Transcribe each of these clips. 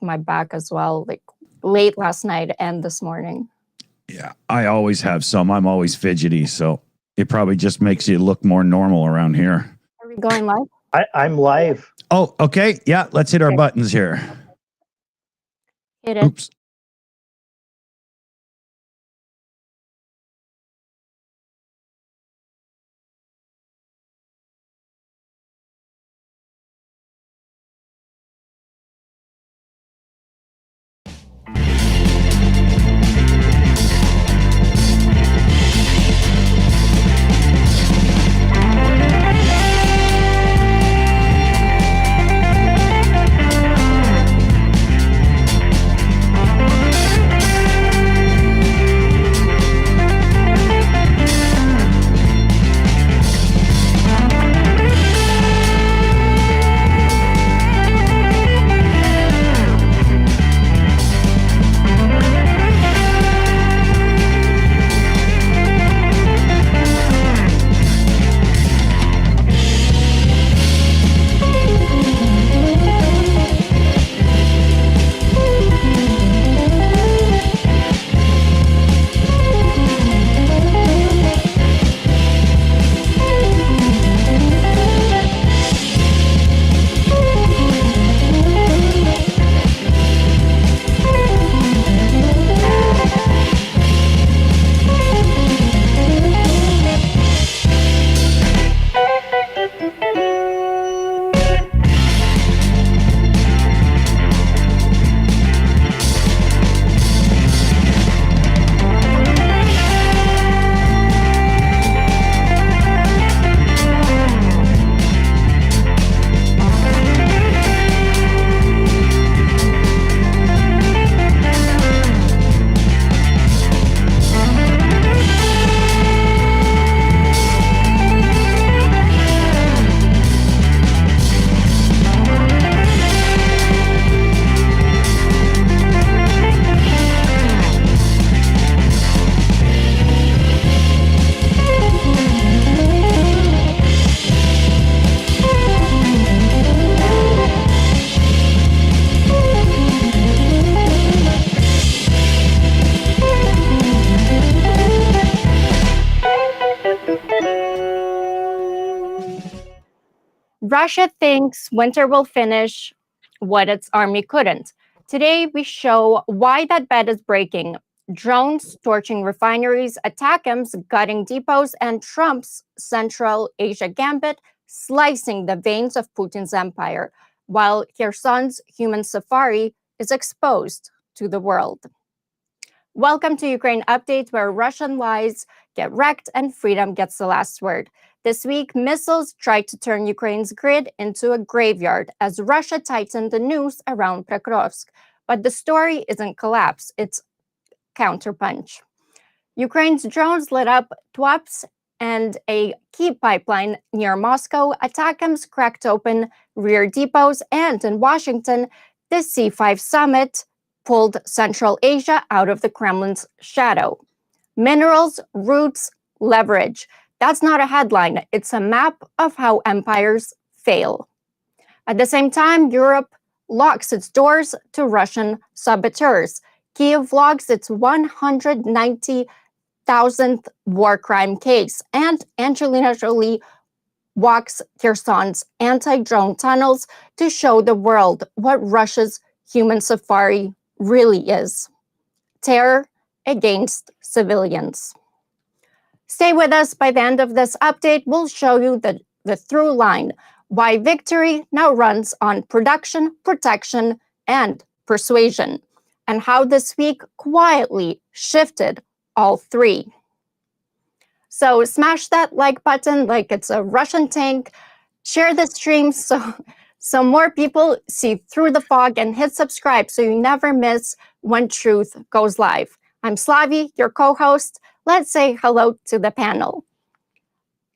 my back as well, like late last night and this morning. Yeah, I always have some. I'm always fidgety, so it probably just makes you look more normal around here. Are we going live? I'm live. Oh, okay. Yeah, let's hit our buttons here. Hit it. Oops. Russia thinks winter will finish what its army couldn't. Today, we show why that bet is breaking. Drones torching refineries, ATACMS gutting depots, and Trump's Central Asia gambit slicing the veins of Putin's empire, while Kherson's human safari is exposed to the world. Welcome to Ukraine Update, where Russian lies get wrecked and freedom gets the last word. This week, missiles tried to turn Ukraine's grid into a graveyard as Russia tightened the noose around Pokrovsk. But the story isn't collapse, it's counterpunch. Ukraine's drones lit up TWAPs and a key pipeline near Moscow. ATACMS cracked open rear depots, and in Washington, the C5 summit pulled Central Asia out of the Kremlin's shadow. Minerals, roots, leverage. That's not a headline. It's a map of how empires fail. At the same time, Europe locks its doors to Russian saboteurs. Kyiv logs its 190,000th war crime case, and Angelina Jolie walks Kherson's anti-drone tunnels to show the world what Russia's human safari really is: terror against civilians. Stay with us. By the end of this update, we'll show you the through line, why victory now runs on production, protection, and persuasion, and how this week quietly shifted all three. So smash that like button like it's a Russian tank. Share the stream so more people see through the fog, and hit subscribe so you never miss when truth goes live. I'm Slavi, your co-host. Let's say hello to the panel.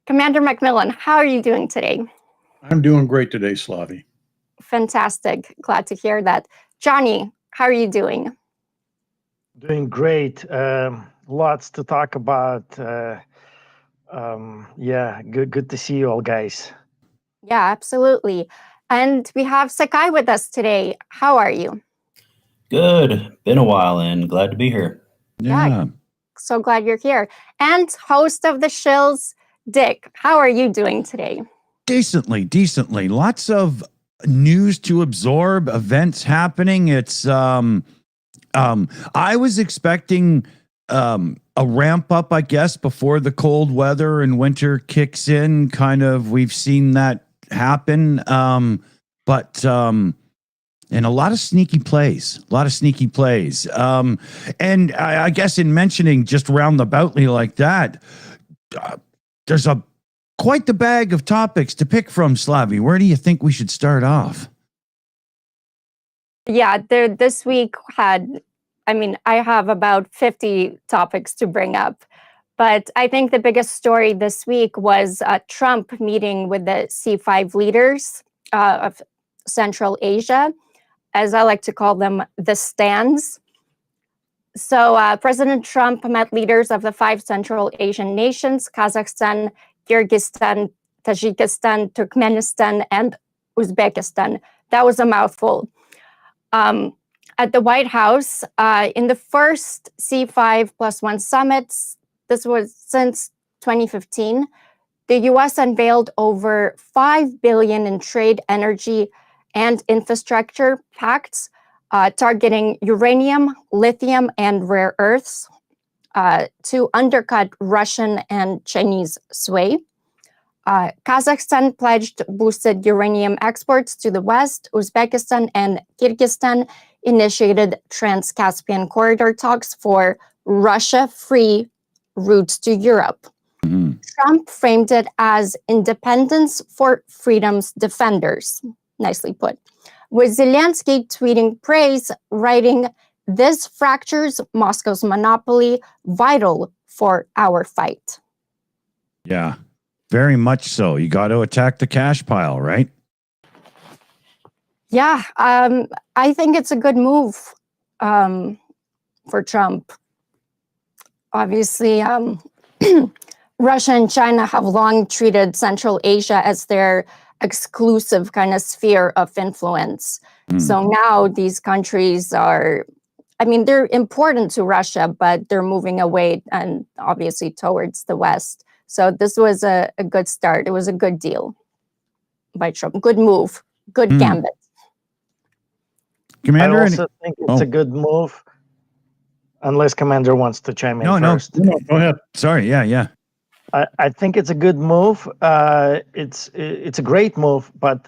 Commander Macmillan, how are you doing today? I'm doing great today, Slavi. Fantastic. Glad to hear that. Johnny, how are you doing? Doing great. Lots to talk about. Yeah, good to see you all, guys. Yeah, absolutely. And we have Sakai with us today. How are you? Good. Been a while and glad to be here. Yeah. So glad you're here. And host of the Shills, Dick. How are you doing today? Decently. Lots of news to absorb, events happening. It's I was expecting a ramp up, I guess, before the cold weather and winter kicks in. Kind of, we've seen that happen. But and a lot of sneaky plays, and I guess in mentioning just roundaboutly like that, there's quite the bag of topics to pick from, Slavi. Where do you think we should start off? Yeah, this week I have about 50 topics to bring up. But I think the biggest story this week was Trump meeting with the C5 leaders of Central Asia, as I like to call them, the stands. So President Trump met leaders of the 5 Central Asian nations: Kazakhstan, Kyrgyzstan, Tajikistan, Turkmenistan, and Uzbekistan. That was a mouthful. At the White House, in the first C5+1 summits, this was since 2015, the U.S. unveiled over $5 billion in trade, energy, and infrastructure pacts targeting uranium, lithium, and rare earths to undercut Russian and Chinese sway. Kazakhstan pledged boosted uranium exports to the West. Uzbekistan and Kyrgyzstan initiated Trans-Caspian corridor talks for Russia-free routes to Europe. Mm-hmm. Trump framed it as independence for freedom's defenders. Nicely put. With Zelensky tweeting praise, writing, "This fractures Moscow's monopoly, vital for our fight." Yeah, very much so. You got to attack the cash pile, right? Yeah, I think it's a good move for Trump. Obviously, Russia and China have long treated Central Asia as their exclusive kind of sphere of influence. So now these countries are, they're important to Russia, but they're moving away and obviously towards the West. So this was a good start. It was a good deal by Trump. Good move. Good gambit. Commander, I also think it's a good move, unless Commander wants to chime in first. No, go ahead. Sorry, yeah. I think it's a good move. It's a great move, but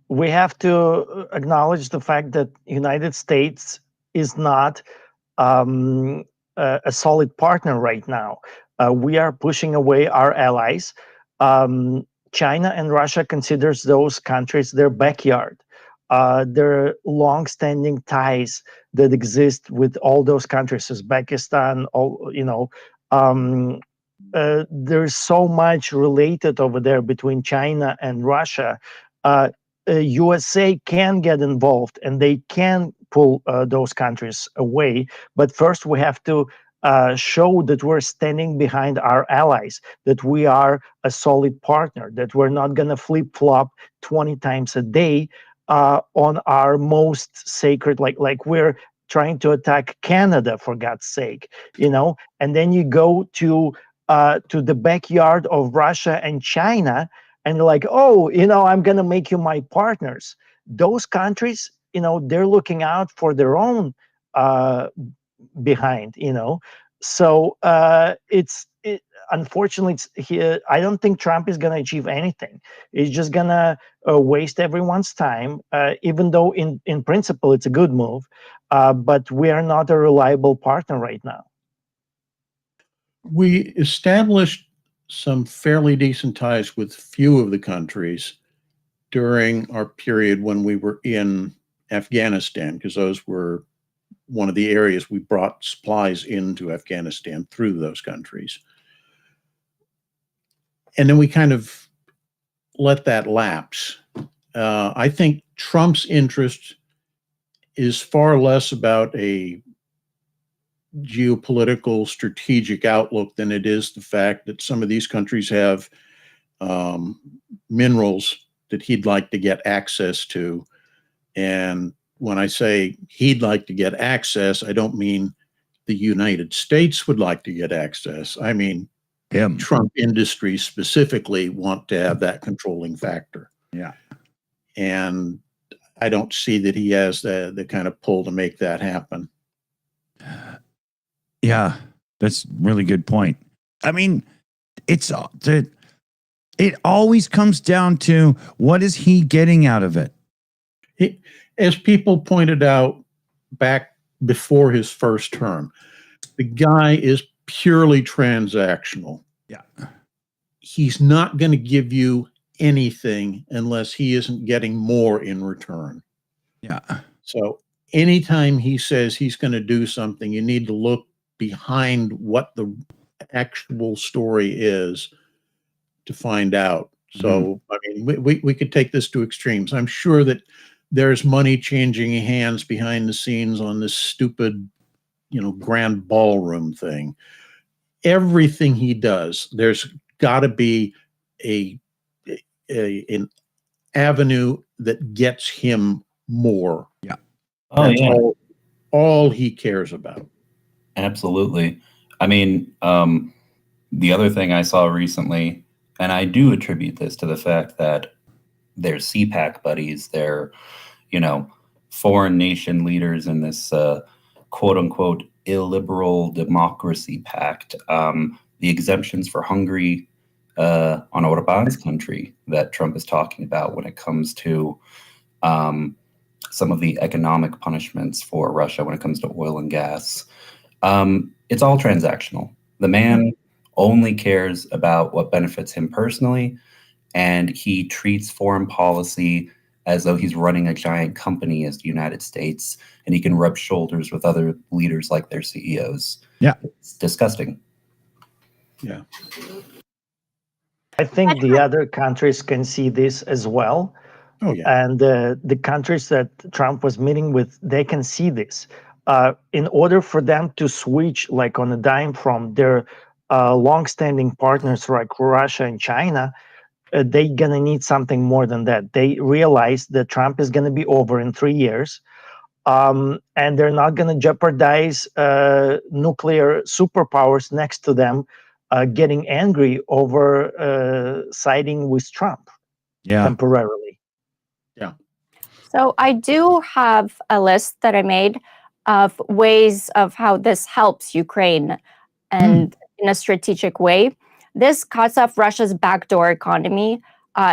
we have to acknowledge the fact that United States is not a solid partner right now. We are pushing away our allies. China and Russia considers those countries their backyard. There are long-standing ties that exist with all those countries, Uzbekistan, there's so much related over there between China and Russia. USA can get involved and they can pull those countries away. But first, we have to show that we're standing behind our allies, that we are a solid partner, that we're not going to flip-flop 20 times a day on our most sacred, like we're trying to attack Canada, for God's sake, and then you go to the backyard of Russia and China, and you're like, oh, I'm going to make you my partners. Those countries, they're looking out for their own behind, So unfortunately, I don't think Trump is going to achieve anything. He's just going to waste everyone's time, even though in principle it's a good move. But we are not a reliable partner right now. We established some fairly decent ties with few of the countries during our period when we were in Afghanistan, because those were one of the areas we brought supplies into Afghanistan through those countries. And then we kind of let that lapse. I think Trump's interest is far less about a geopolitical strategic outlook than it is the fact that some of these countries have minerals that he'd like to get access to. And when I say he'd like to get access, I don't mean the United States would like to get access. I mean, Him. Trump Industries specifically want to have that controlling factor. Yeah. And I don't see that he has the kind of pull to make that happen. Yeah, that's a really good point. I mean, it always comes down to what is he getting out of it? As people pointed out back before his first term, the guy is purely transactional. Yeah. He's not going to give you anything unless he isn't getting more in return. Yeah. So anytime he says he's going to do something, you need to look behind what the actual story is to find out. So, I mean, we could take this to extremes. I'm sure that there's money changing hands behind the scenes on this stupid, grand ballroom thing. Everything he does, there's got to be an avenue that gets him more. Yeah. Oh, That's yeah, all he cares about. absolutely. I mean, the other thing I saw recently, and I do attribute this to the fact that they're CPAC buddies, they're, foreign nation leaders in this quote unquote illiberal democracy pact. The exemptions for Hungary on Orban's country that Trump is talking about when it comes to some of the economic punishments for Russia when it comes to oil and gas. It's all transactional. The man only cares about what benefits him personally, and he treats foreign policy as though he's running a giant company as the United States, and he can rub shoulders with other leaders like their CEOs. Yeah. It's disgusting. Yeah. I think the other countries can see this as well. Oh, yeah. And the countries that Trump was meeting with, they can see this. In order for them to switch like on a dime from their longstanding partners like Russia and China, they're going to need something more than that. They realize that Trump is going to be over in 3 years, and they're not going to jeopardize nuclear superpowers next to them getting angry over siding with Trump temporarily. Yeah. So I do have a list that I made of ways of how this helps Ukraine and in a strategic way. This cuts off Russia's backdoor economy.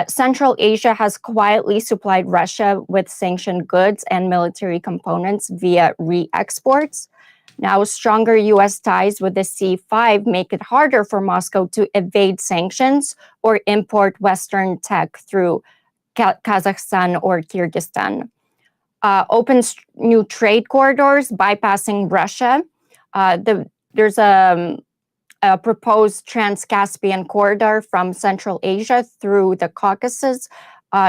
Central Asia has quietly supplied Russia with sanctioned goods and military components via re-exports. Now, stronger U.S. ties with the C5 make it harder for Moscow to evade sanctions or import Western tech through Kazakhstan or Kyrgyzstan. Opens new trade corridors bypassing Russia. There's a proposed Trans-Caspian corridor from Central Asia through the Caucasus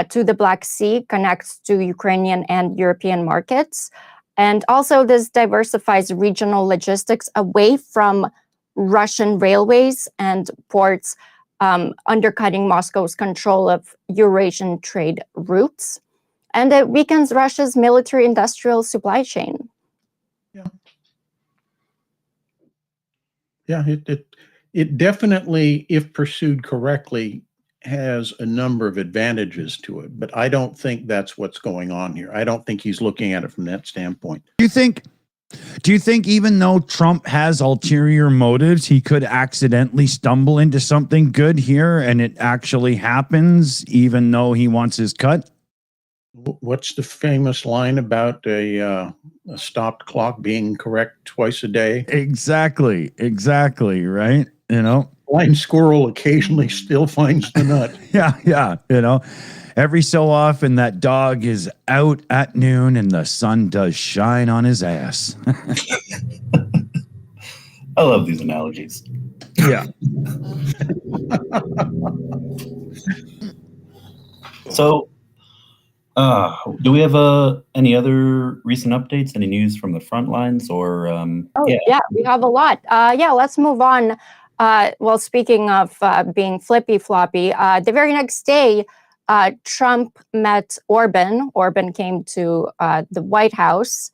to the Black Sea, connects to Ukrainian and European markets. And also this diversifies regional logistics away from Russian railways and ports, undercutting Moscow's control of Eurasian trade routes. And it weakens Russia's military-industrial supply chain. Yeah, it definitely, if pursued correctly, has a number of advantages to it. But I don't think that's what's going on here. I don't think he's looking at it from that standpoint. Do you think even though Trump has ulterior motives, he could accidentally stumble into something good here and it actually happens even though he wants his cut? What's the famous line about a stopped clock being correct twice a day? Exactly, right? Blind squirrel occasionally still finds the nut. Yeah. Every so often that dog is out at noon and the sun does shine on his ass. I love these analogies. Yeah. So, do we have any other recent updates? Any news from the front lines? Or yeah, we have a lot. Let's move on. Well, speaking of being flippy floppy, the very next day, Trump met Orban. Orban came to the White House.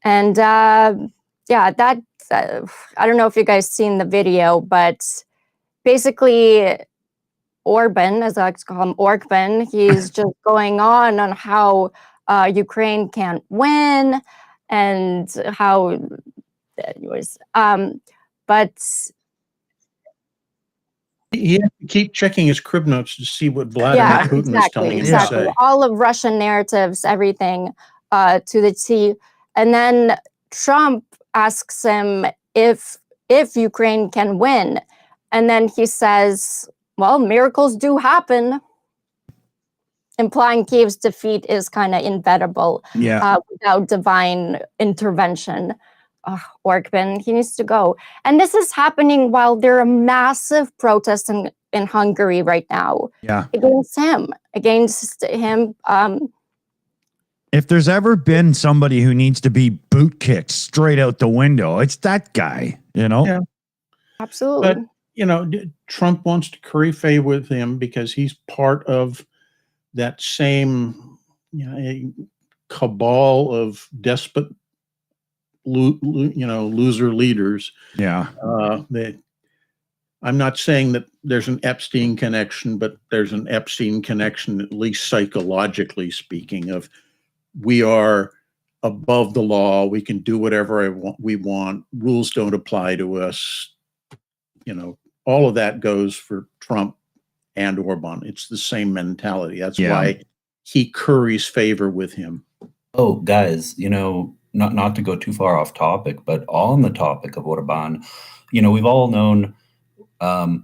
And yeah, that I don't know if you guys seen the video, but basically Orban, as I like to call him, Orban, he's just going on how Ukraine can't win and how, anyways, but He has to keep checking his crib notes to see what Vladimir Putin is telling him to say. All of Russian narratives, everything to the T. And then Trump asks him if Ukraine can win. And then he says, well, miracles do happen, implying Kiev's defeat is kind of inevitable without divine intervention. Orban, he needs to go. And this is happening while there are massive protests in Hungary right now against him. If there's ever been somebody who needs to be boot kicked straight out the window, it's that guy, you know? Yeah. Absolutely. But, you know, Trump wants to curry favor with him because he's part of that same, you know, cabal of despot, loser leaders. Yeah. I'm not saying that there's an Epstein connection, but there's an Epstein connection, at least psychologically speaking, of we are above the law. We can do whatever we want. Rules don't apply to us. You know, all of that goes for Trump and Orban. It's the same mentality. That's why he curries favor with him. Oh, guys, you know, not to go too far off topic, but on the topic of Orban, you know, we've all known, well,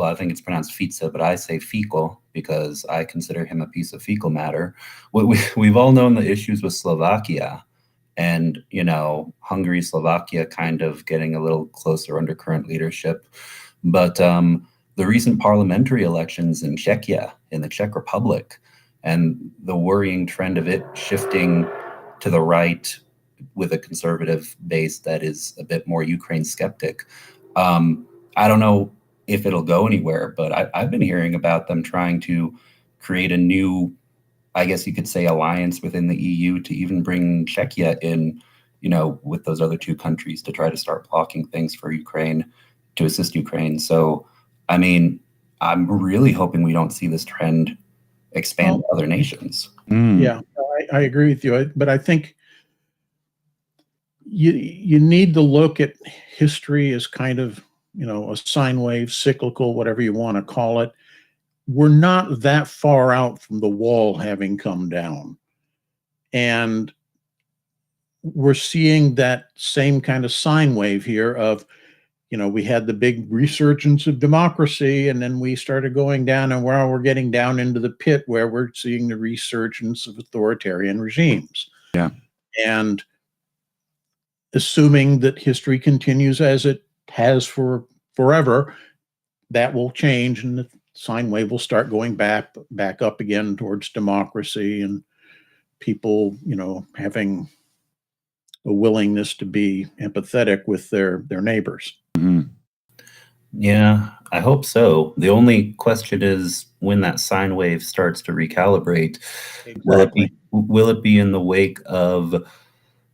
I think it's pronounced pizza, but I say fecal because I consider him a piece of fecal matter. We've all known the issues with Slovakia and, you know, Hungary, Slovakia kind of getting a little closer under current leadership. But the recent parliamentary elections in Czechia, in the Czech Republic, and the worrying trend of it shifting to the right with a conservative base that is a bit more Ukraine skeptic. I don't know if it'll go anywhere, but I've been hearing about them trying to create a new, I guess you could say, alliance within the EU to even bring Czechia in, you know, with those other two countries to try to start blocking things for Ukraine, to assist Ukraine. So, I mean, I'm really hoping we don't see this trend expand to other nations. Yeah, I agree with you. But I think you need to look at history as kind of, you know, a sine wave, cyclical, whatever you want to call it. We're not that far out from the wall having come down. And we're seeing that same kind of sine wave here of, you know, we had the big resurgence of democracy, and then we started going down, and now we're getting down into the pit where we're seeing the resurgence of authoritarian regimes. Yeah. And assuming that history continues as it has for forever, that will change, and the sine wave will start going back up again towards democracy and people, you know, having a willingness to be empathetic with their neighbors. Mm-hmm. Yeah, I hope so. The only question is when that sine wave starts to recalibrate, Exactly. will it be in the wake of,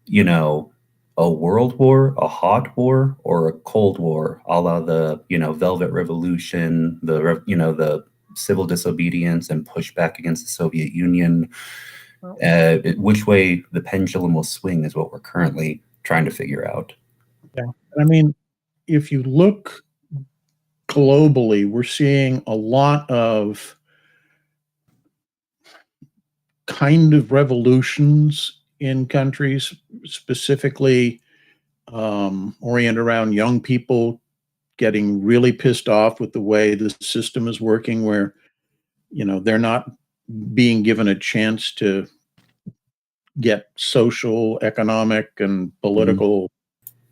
you know, a world war, a hot war, or a cold war, a la the, you know, Velvet Revolution, the civil disobedience and pushback against the Soviet Union? Which way the pendulum will swing is what we're currently trying to figure out. Yeah, I mean, if you look globally, we're seeing a lot of kind of revolutions in countries, specifically oriented around young people getting really pissed off with the way the system is working, where, you know, they're not being given a chance to get social, economic, and political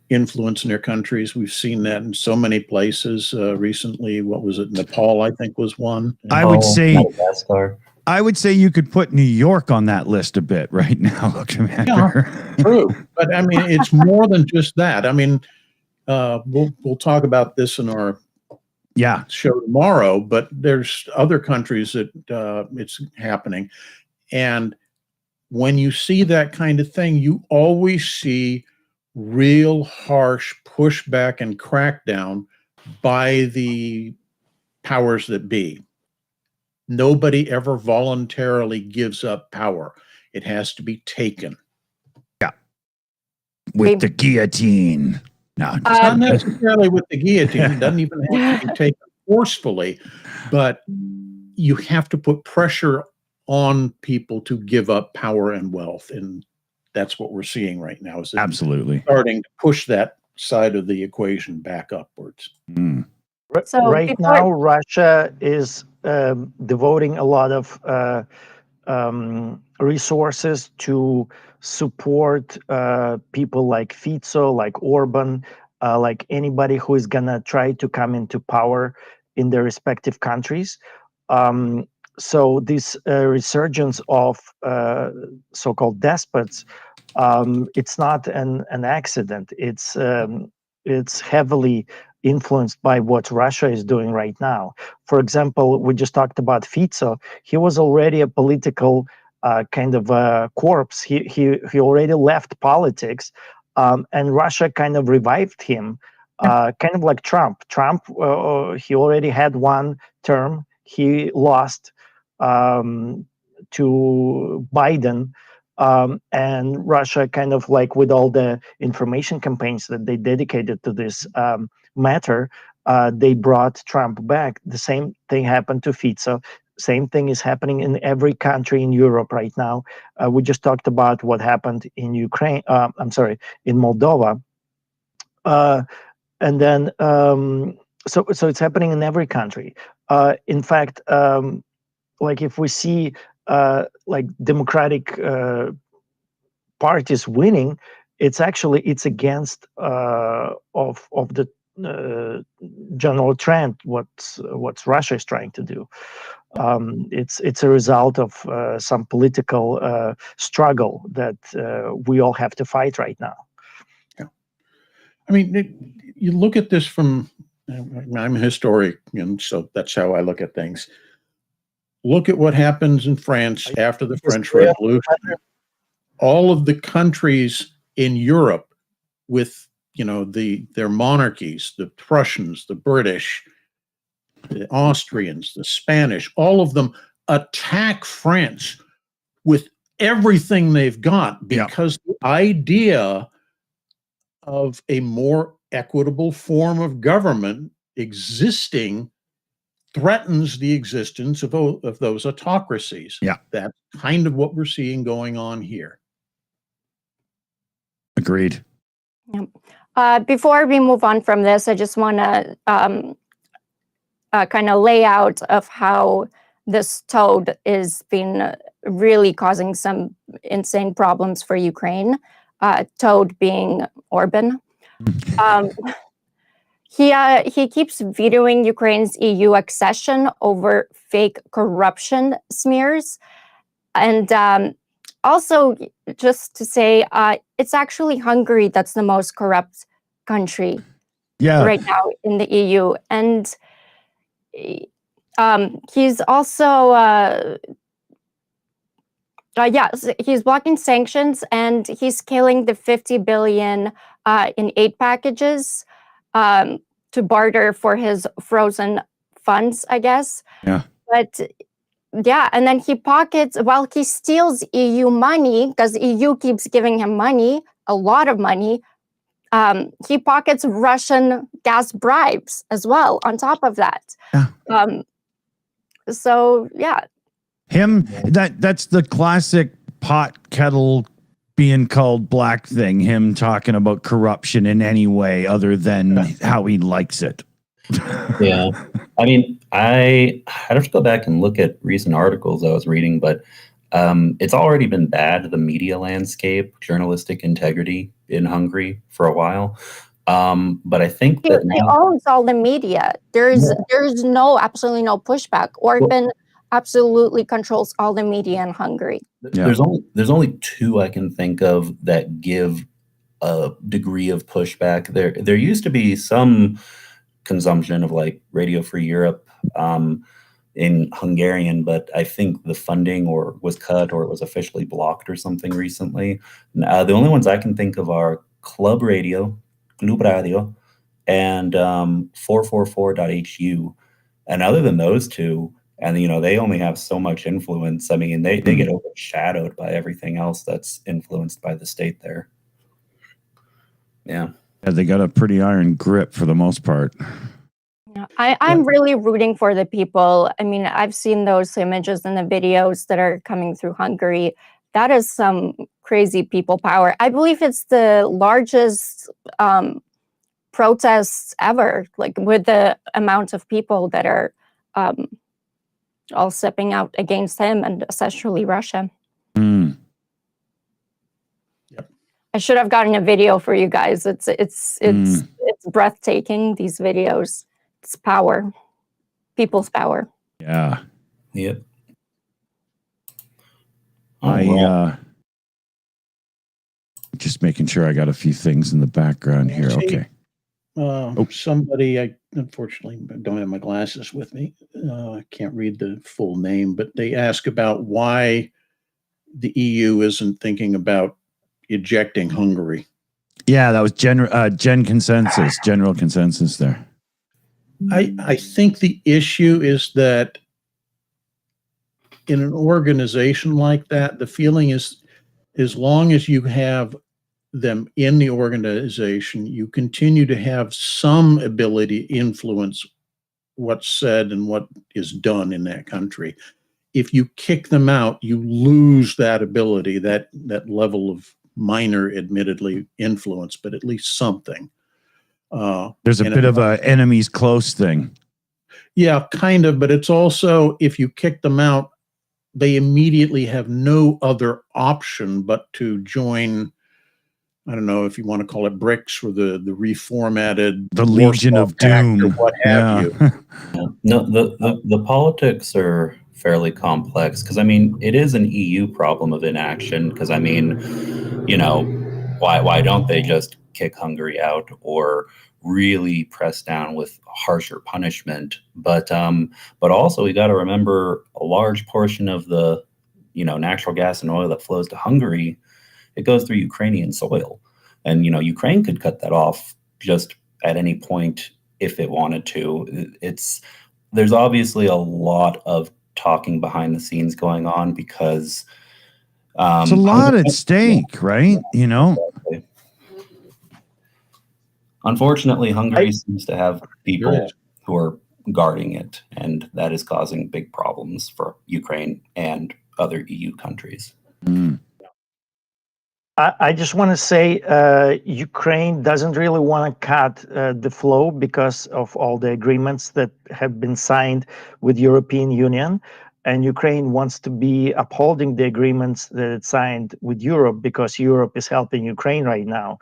influence in their countries. We've seen that in so many places recently. What was it? Nepal, I think, was one. I would say Madagascar. I would say you could put New York on that list a bit right now, Commander. Yeah, true. But I mean, it's more than just that. I mean, we'll talk about this in our Yeah. show tomorrow, but there's other countries that it's happening. And when you see that kind of thing, you always see real harsh pushback and crackdown by the powers that be. Nobody ever voluntarily gives up power. It has to be taken. With the guillotine. No, just Not necessarily with the guillotine. It doesn't even have to be taken forcefully, but you have to put pressure on people to give up power and wealth. And that's what we're seeing right now. Is absolutely starting to push that side of the equation back upwards. Mm. So right now, Russia is devoting a lot of resources to support people like Fico, like Orban, like anybody who is gonna try to come into power in their respective countries. So this resurgence of so-called despots, it's not an accident. It's heavily influenced by what Russia is doing right now. For example, we just talked about Fico. He was already a political kind of corpse. He already left politics, and Russia kind of revived him, kind of like Trump. Trump, he already had one term. He lost to Biden. And Russia kind of like with all the information campaigns that they dedicated to this matter, they brought Trump back. The same thing happened to Fico. Same thing is happening in every country in Europe right now. We just talked about what happened in Ukraine. I'm sorry, in Moldova. And then, so it's happening in every country. In fact, like if we see like democratic parties winning, it's against of the general trend what Russia is trying to do. It's a result of some political struggle that we all have to fight right now. Yeah, I mean, you look at this from. I'm a historian, so that's how I look at things. Look at what happens in France after the French Revolution. All of the countries in Europe with, their monarchies, the Prussians, the British, the Austrians, the Spanish, all of them attack France with everything they've got because the idea of a more equitable form of government existing threatens the existence of those autocracies. Yeah. That's kind of what we're seeing going on here. Agreed. Before we move on from this, I just want to kind of lay out of how this toad is been really causing some insane problems for Ukraine. Toad being Orban. He keeps vetoing Ukraine's EU accession over fake corruption smears. And also, just to say, it's actually Hungary that's the most corrupt country right now in the EU. And he's also, he's blocking sanctions and he's killing the 50 billion in aid packages to barter for his frozen funds, I guess. Yeah. But yeah, and then he pockets, while he steals EU money, because EU keeps giving him money, a lot of money, he pockets Russian gas bribes as well on top of that. Yeah. So yeah. That's the classic pot kettle being called black thing, him talking about corruption in any way other than how he likes it. Yeah. I mean, I'd have to go back and look at recent articles I was reading, but it's already been bad, the media landscape, journalistic integrity in Hungary for a while. But I think that he owns all the media. There's absolutely no pushback. Orban absolutely controls all the media in Hungary. There's only two I can think of that give a degree of pushback. There used to be some consumption of like Radio Free Europe in Hungarian, but I think the funding or was cut or it was officially blocked or something recently. The only ones I can think of are Club Radio, and 444.hu. And other than those two, and they only have so much influence. I mean, they get overshadowed by everything else that's influenced by the state there. Yeah, they got a pretty iron grip for the most part. I'm really rooting for the people. I mean, I've seen those images and the videos that are coming through Hungary. That is some crazy people power. I believe it's the largest protests ever, like with the amount of people that are all stepping out against him and essentially Russia. Mm. Yep. I should have gotten a video for you guys. It's breathtaking, these videos. It's power, people's power. Yeah. Yep. Just making sure I got a few things in the background here. Okay. Somebody, I unfortunately don't have my glasses with me. I can't read the full name, but they ask about why the EU isn't thinking about ejecting Hungary. Yeah, that was general consensus there. I think the issue is that in an organization like that, the feeling is as long as you have them in the organization, you continue to have some ability to influence what's said and what is done in that country. If you kick them out, you lose that ability, that level of minor, admittedly, influence, but at least something. There's a bit of a enemies close thing. Yeah, kind of, but it's also, if you kick them out, they immediately have no other option but to join, I don't know if you want to call it BRICS or the reformatted, the Legion of Doom, or what have you. Yeah. No, the politics are fairly complex because I mean it is an EU problem of inaction. Because I mean, why don't they just kick Hungary out or really press down with harsher punishment? But also we got to remember a large portion of the natural gas and oil that flows to Hungary, it goes through Ukrainian soil, and Ukraine could cut that off just at any point if it wanted to. There's obviously a lot of talking behind the scenes going on because it's a lot at stake, right? Exactly. Unfortunately, Hungary seems to have people who are guarding it, and that is causing big problems for Ukraine and other EU countries. Mm. I just want to say Ukraine doesn't really want to cut the flow because of all the agreements that have been signed with European Union. And Ukraine wants to be upholding the agreements that it signed with Europe because Europe is helping Ukraine right now.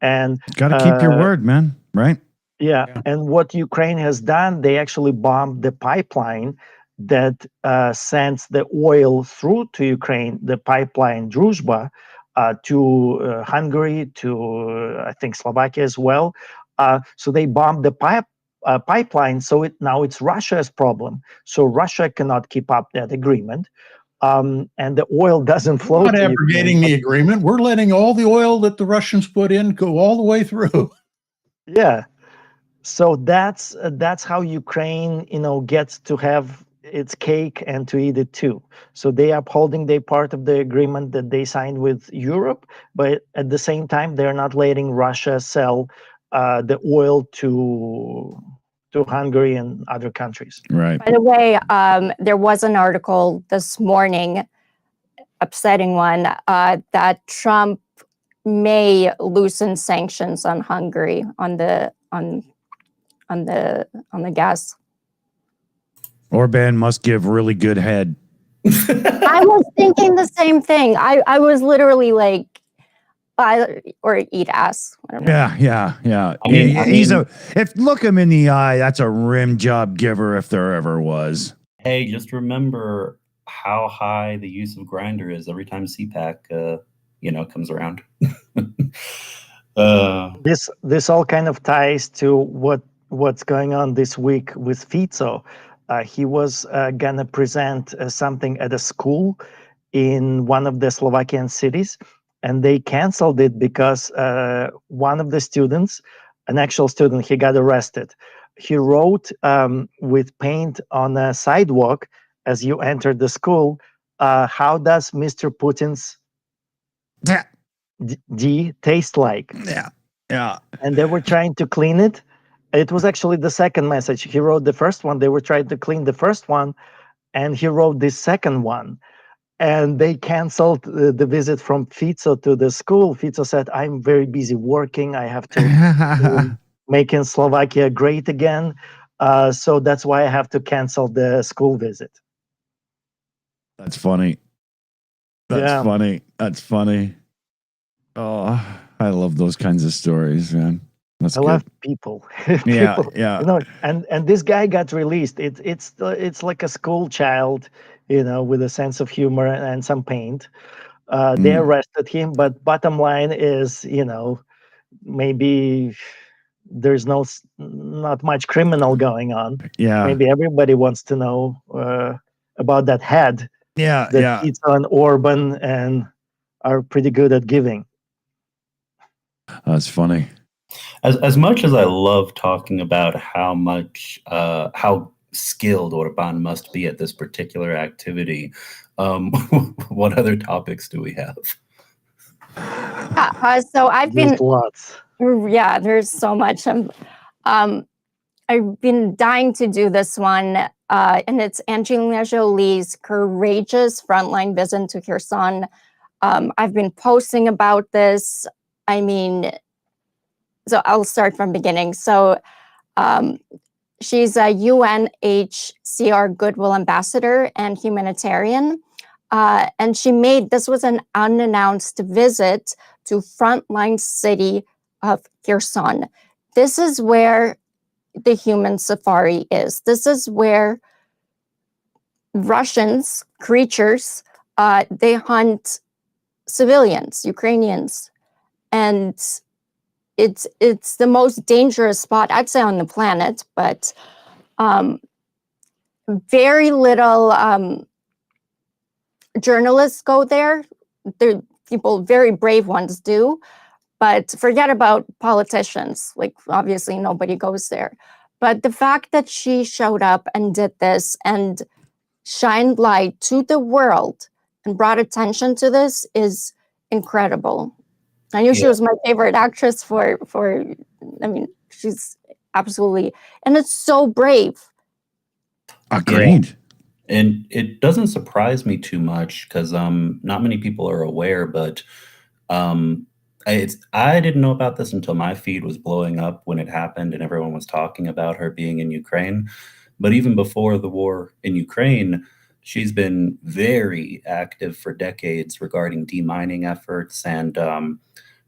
And got to keep your word, man. Right? Yeah. And what Ukraine has done, they actually bombed the pipeline that sends the oil through to Ukraine, the pipeline Druzhba, to Hungary, to I think Slovakia as well. So they bombed the pipeline. So now it's Russia's problem. So Russia cannot keep up that agreement. And the oil doesn't flow. We're not abrogating the agreement. We're letting all the oil that the Russians put in go all the way through. Yeah. So that's how Ukraine, gets to have its cake and to eat it too. So they are upholding their part of the agreement that they signed with Europe, but at the same time, they're not letting Russia sell the oil to Hungary and other countries. Right. By the way, there was an article this morning, upsetting one, that Trump may loosen sanctions on Hungary on the gas. Orban must give really good head. I was thinking the same thing. I was literally like, or eat ass. Yeah. I mean, look him in the eye, that's a rim job giver if there ever was. Hey, just remember how high the use of Grindr is every time CPAC, comes around. This all kind of ties to what what's going on this week with Fico. He was gonna present something at a school in one of the Slovakian cities, and they canceled it because one of the students, an actual student, he got arrested. He wrote with paint on a sidewalk as you entered the school, how does Mr. Putin's Yeah. D taste like? Yeah. Yeah. And they were trying to clean it. It was actually the second message. He wrote the first one. They were trying to clean the first one, and he wrote this second one. And they canceled the visit from Fico to the school. Fico said, "I'm very busy working. I have to making Slovakia great again. So that's why I have to cancel the school visit." That's funny. That's Yeah. funny. That's funny. Oh, I love those kinds of stories, man. That's I good. love people. Yeah, People, yeah. you know, and this guy got released. It's like a school child, you know, with a sense of humor and some paint. They Mm, arrested him, but bottom line is, you know, maybe there's not much criminal going on. yeah, Maybe everybody wants to know about that head yeah, that yeah. Fico and Orban and are pretty good at giving. That's funny. As much as I love talking about how skilled Orban must be at this particular activity, what other topics do we have? So I've There's been, lots. yeah, there's so much. I've been dying to do this one, and it's Angelina Jolie's courageous frontline visit to Kherson. I've been posting about this. I mean, so I'll start from beginning. So she's a UNHCR Goodwill Ambassador and humanitarian. And this was an unannounced visit to frontline city of Kherson. This is where the human safari is. This is where Russians, creatures, they hunt civilians, Ukrainians, and it's the most dangerous spot, I'd say, on the planet. But very little journalists go there. There, people, very brave ones do, but forget about politicians. Like, obviously, nobody goes there. But the fact that she showed up and did this and shined light to the world and brought attention to this is incredible. I knew she was my favorite actress for I mean, she's absolutely, and it's so brave. Agreed. Yeah. And it doesn't surprise me too much because not many people are aware, but I didn't know about this until my feed was blowing up when it happened and everyone was talking about her being in Ukraine. But even before the war in Ukraine, she's been very active for decades regarding demining efforts and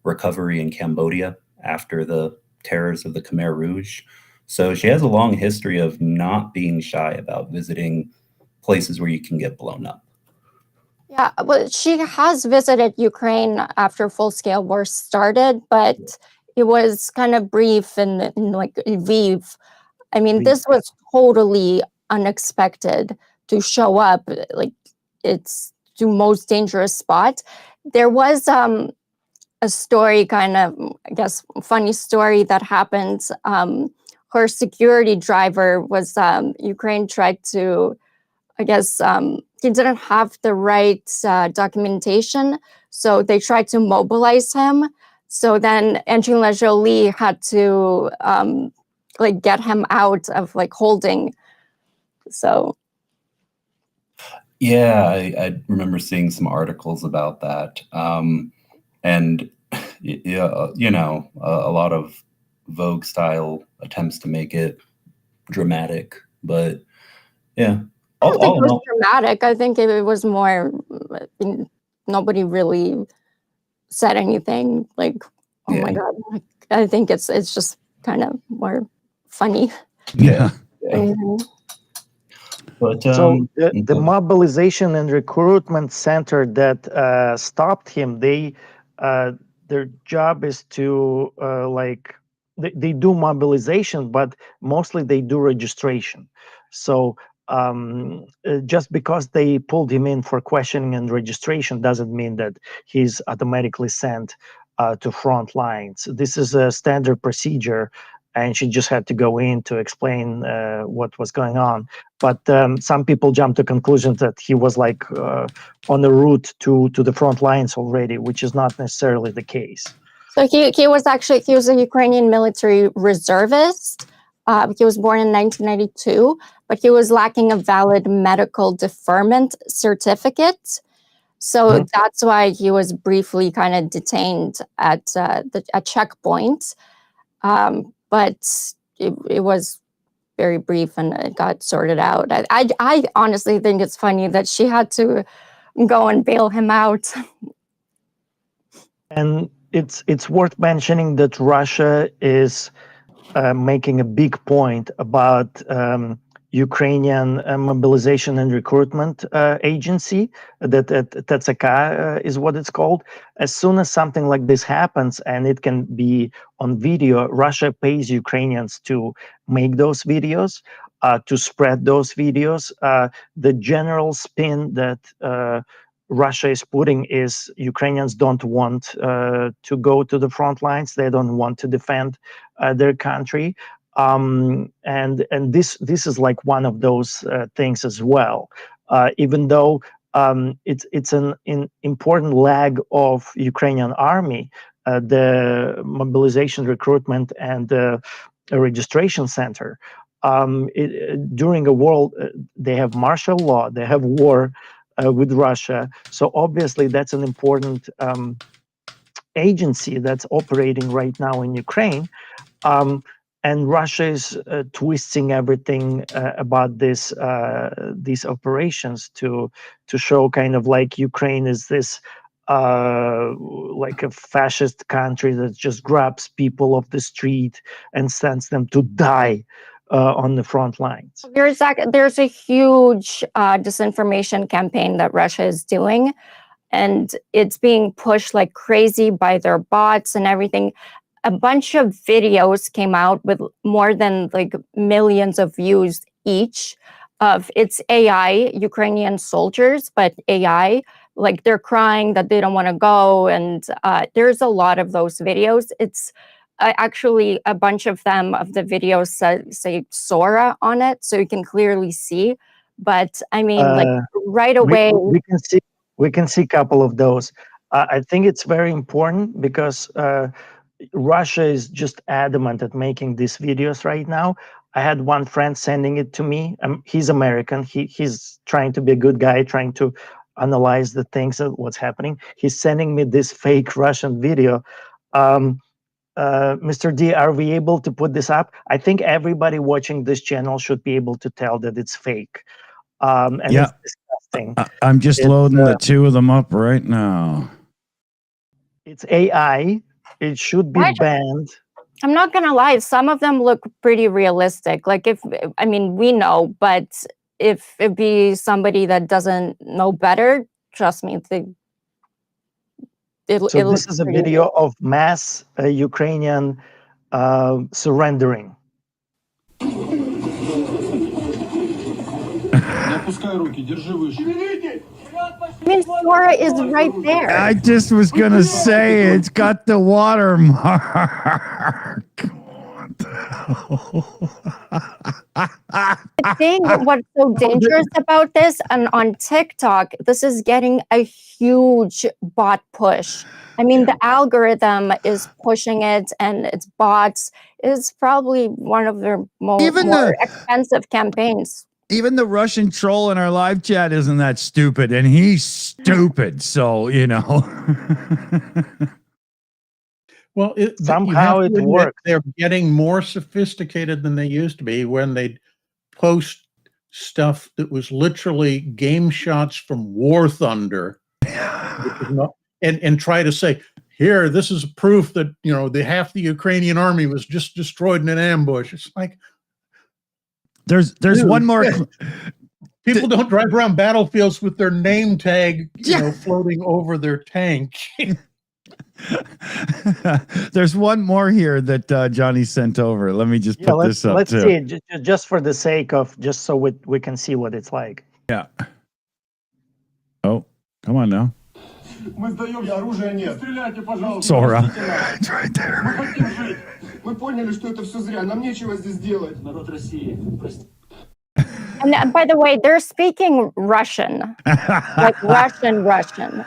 recovery in Cambodia after the terrors of the Khmer Rouge. So she has a long history of not being shy about visiting places where you can get blown up. Yeah, well, she has visited Ukraine after full-scale war started, but it was kind of brief and like Lviv. I mean, this was totally unexpected to show up. Like, it's the most dangerous spot. There was a story, kind of, I guess, funny story that happened. Her security driver was Ukraine tried to, I guess, he didn't have the right documentation, so they tried to mobilize him. So then Angelina Jolie had to like get him out of like holding. So yeah, I remember seeing some articles about that, and yeah, you know, a lot of Vogue style attempts to make it dramatic, but yeah. I don't think it was dramatic. I think it was more, nobody really said anything like, oh my God. I think it's just kind of more funny. Yeah. But so the mobilization and recruitment center that stopped him, their job is to like they do mobilization, but mostly they do registration. So just because they pulled him in for questioning and registration doesn't mean that he's automatically sent to front lines. This is a standard procedure, and she just had to go in to explain what was going on. But some people jump to conclusions that he was like on the route to the front lines already, which is not necessarily the case. So he was a Ukrainian military reservist. He was born in 1992, but he was lacking a valid medical deferment certificate. So that's why he was briefly kind of detained at a checkpoint. But it was very brief and it got sorted out. I honestly think it's funny that she had to go and bail him out. And it's worth mentioning that Russia is making a big point about Ukrainian mobilization and recruitment agency, that TSK is what it's called. As soon as something like this happens, and it can be on video, Russia pays Ukrainians to make those videos, to spread those videos. The general spin that Russia is putting is Ukrainians don't want to go to the front lines. They don't want to defend their country. And this is like one of those things as well. Even though it's an important lag of Ukrainian army, the mobilization, recruitment, and registration center. During a war, they have martial law, they have war with Russia. So obviously that's an important agency that's operating right now in Ukraine. And Russia is twisting everything about these operations to show kind of like Ukraine is this like a fascist country that just grabs people off the street and sends them to die on the front lines. There's a huge disinformation campaign that Russia is doing, and it's being pushed like crazy by their bots and everything. A bunch of videos came out with more than like millions of views each of it's AI, Ukrainian soldiers, but AI, like they're crying that they don't want to go. And there's a lot of those videos. It's actually a bunch of them, of the videos say Sora on it, so you can clearly see. But I mean, like right away. We can see a couple of those. I think it's very important because Russia is just adamant at making these videos right now. I had one friend sending it to me. He's American. He's trying to be a good guy, trying to analyze the things of what's happening. He's sending me this fake Russian video. Mr. D, are we able to put this up? I think everybody watching this channel should be able to tell that it's fake. And yeah, it's disgusting. I'm just loading the two of them up right now. It's AI. It should be banned. I'm not gonna lie, some of them look pretty realistic. Like we know, but if it be somebody that doesn't know better, trust me, So this is a video of mass Ukrainian surrendering. I mean, Sora is right there. I just was gonna say it's got the watermark. What the hell? The thing, what's so dangerous about this, and on TikTok, this is getting a huge bot push. I mean, the algorithm is pushing it, and its bots is probably one of their more expensive campaigns. Even the Russian troll in our live chat isn't that stupid, and he's stupid. So, you know. Well, somehow it works. They're getting more sophisticated than they used to be when they'd post stuff that was literally game shots from War Thunder, and try to say, here, this is proof that, you know, half the Ukrainian army was just destroyed in an ambush. It's like, there's one more. People don't drive around battlefields with their name tag, floating over their tank. There's one more here that Johnny sent over. Let me just put this up let's too. see, just for the sake of, just so we can see what it's like. Yeah. Oh, come on now. Мы сдаемся, оружия нет. Стреляйте, пожалуйста. Sora. Пустите нас. It's right there. Мы хотим жить. Мы поняли, что это все зря. Нам нечего здесь делать. Народ России, прости. And by the way, they're speaking Russian, like Russian.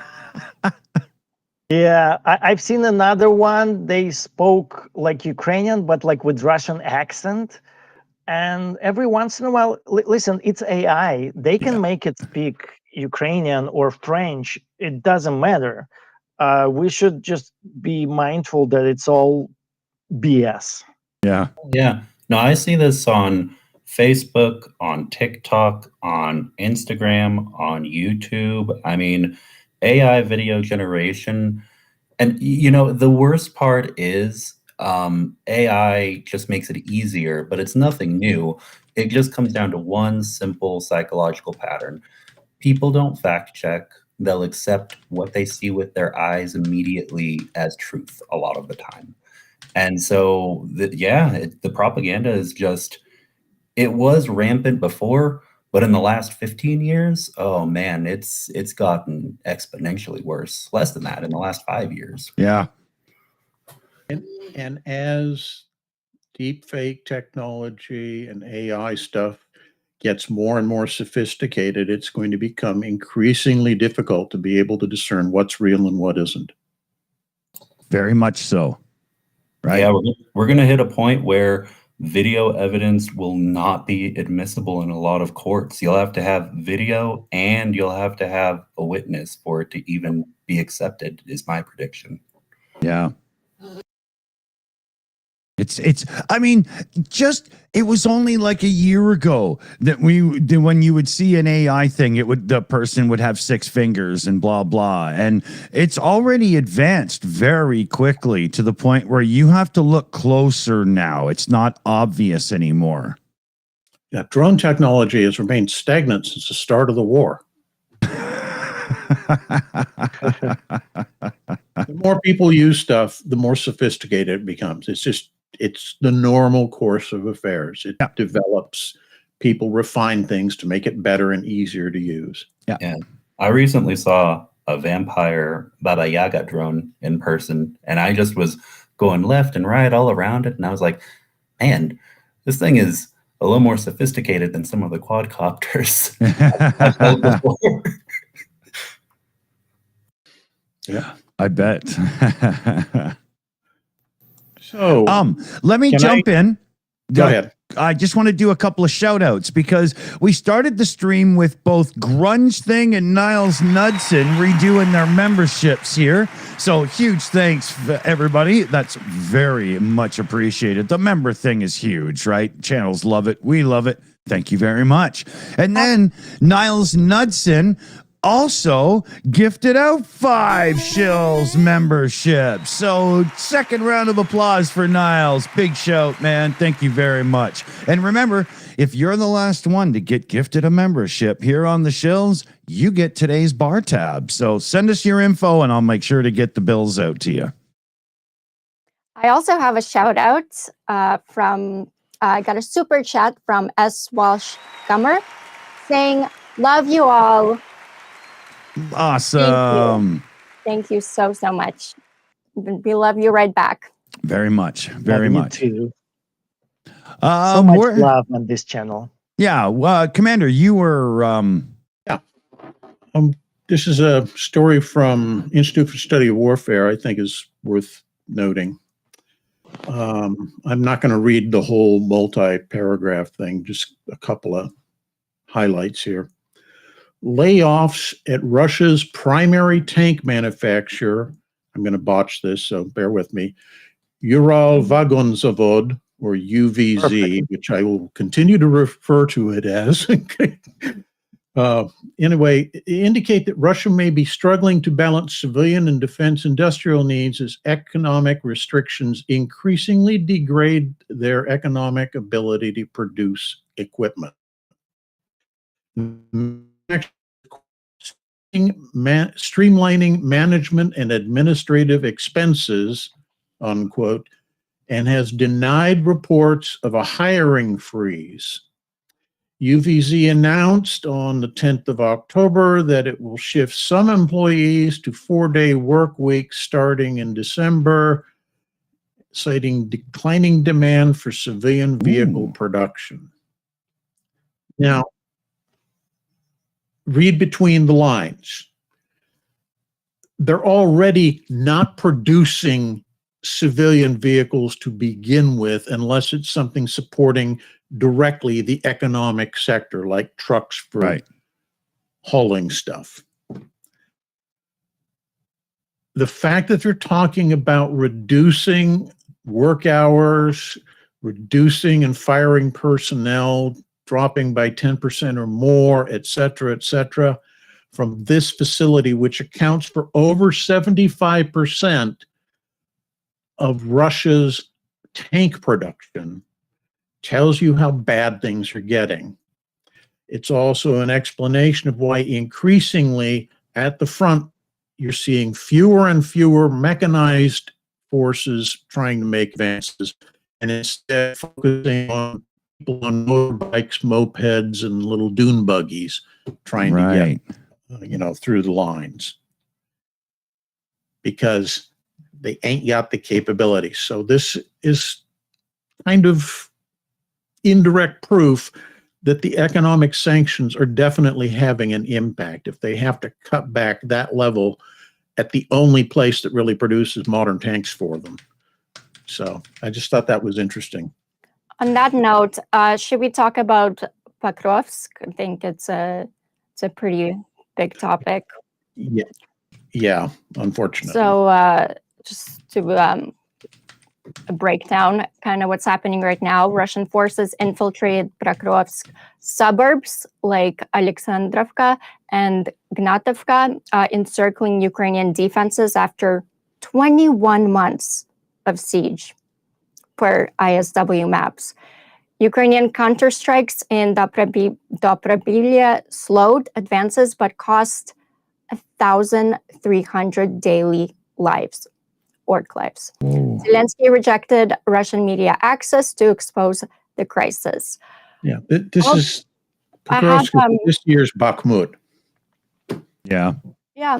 Yeah, I've seen another one. They spoke like Ukrainian, but like with Russian accent. And every once in a while, listen, it's AI. They can make it speak Ukrainian or French. It doesn't matter. We should just be mindful that it's all BS. Yeah. Yeah. No, I see this on Facebook, on TikTok, on Instagram, on YouTube. I mean, AI video generation. And, the worst part is AI just makes it easier, but it's nothing new. It just comes down to one simple psychological pattern. People don't fact check. They'll accept what they see with their eyes immediately as truth a lot of the time. And so, the propaganda is just, it was rampant before, but in the last 15 years, oh man, it's gotten exponentially worse. Less than that in the last 5 years. Yeah. And as deep fake technology and AI stuff gets more and more sophisticated, it's going to become increasingly difficult to be able to discern what's real and what isn't. Very much so. Right. Yeah, we're going to hit a point where video evidence will not be admissible in a lot of courts. You'll have to have video and you'll have to have a witness for it to even be accepted, is my prediction. Yeah. I mean, it was only like a year ago that when you would see an AI thing, the person would have 6 fingers and blah, blah. And it's already advanced very quickly to the point where you have to look closer now. It's not obvious anymore. Yeah, drone technology has remained stagnant since the start of the war. The more people use stuff, the more sophisticated it becomes. It's the normal course of affairs. It develops, people refine things to make it better and easier to use. Yeah. I recently saw a vampire Baba Yaga drone in person, and I just was going left and right all around it. And I was like, man, this thing is a little more sophisticated than some of the quadcopters I've held before. Yeah, I bet. So, let me jump in. Go ahead. I just want to do a couple of shout outs because we started the stream with both Grunge Thing and Niles Knudsen redoing their memberships here. So huge thanks for everybody. That's very much appreciated. The member thing is huge, right? Channels love it. We love it. Thank you very much. And then Niles Knudsen also gifted out 5 Shills memberships. So second round of applause for Niles. Big shout, man. Thank you very much. And remember, if you're the last one to get gifted a membership here on the Shills, you get today's bar tab. So send us your info and I'll make sure to get the bills out to you. I also have a shout out from, I got a super chat from S. Walsh Gummer saying, love you all. Awesome. Thank you so much. We love you right back. Very much. Very much. Too. So much love on this channel. Yeah. Commander, you were... This is a story from Institute for Study of Warfare I think is worth noting. I'm not going to read the whole multi-paragraph thing, just a couple of highlights here. Layoffs at Russia's primary tank manufacturer, I'm going to botch this, so bear with me, Ural Vagonzavod, or UVZ, Perfect. Which I will continue to refer to it as. Anyway, indicate that Russia may be struggling to balance civilian and defense industrial needs as economic restrictions increasingly degrade their economic ability to produce equipment. streamlining management and administrative expenses, unquote, and has denied reports of a hiring freeze. UVZ announced on the 10th of October that it will shift some employees to 4-day work weeks starting in December, citing declining demand for civilian vehicle production. Now, read between the lines. They're already not producing civilian vehicles to begin with unless it's something supporting directly the economic sector, like trucks for hauling stuff. The fact that they're talking about reducing work hours, reducing and firing personnel, dropping by 10% or more, et cetera, from this facility, which accounts for over 75% of Russia's tank production, tells you how bad things are getting. It's also an explanation of why increasingly at the front, you're seeing fewer and fewer mechanized forces trying to make advances, and instead focusing on people on motorbikes, mopeds, and little dune buggies trying to get, through the lines, because they ain't got the capability. So this is kind of indirect proof that the economic sanctions are definitely having an impact if they have to cut back that level at the only place that really produces modern tanks for them. So I just thought that was interesting. On that note, should we talk about Pokrovsk? I think it's a pretty big topic. Yeah, unfortunately. So just to break down kind of what's happening right now, Russian forces infiltrated Pokrovsk suburbs like Alexandrovka and Gnatovka, encircling Ukrainian defenses after 21 months of siege, per ISW maps. Ukrainian counterstrikes in Dobrobylia slowed advances but cost 1,300 daily lives, orc lives. Zelensky rejected Russian media access to expose the crisis. Yeah, this is this year's Bakhmut. Yeah. Yeah.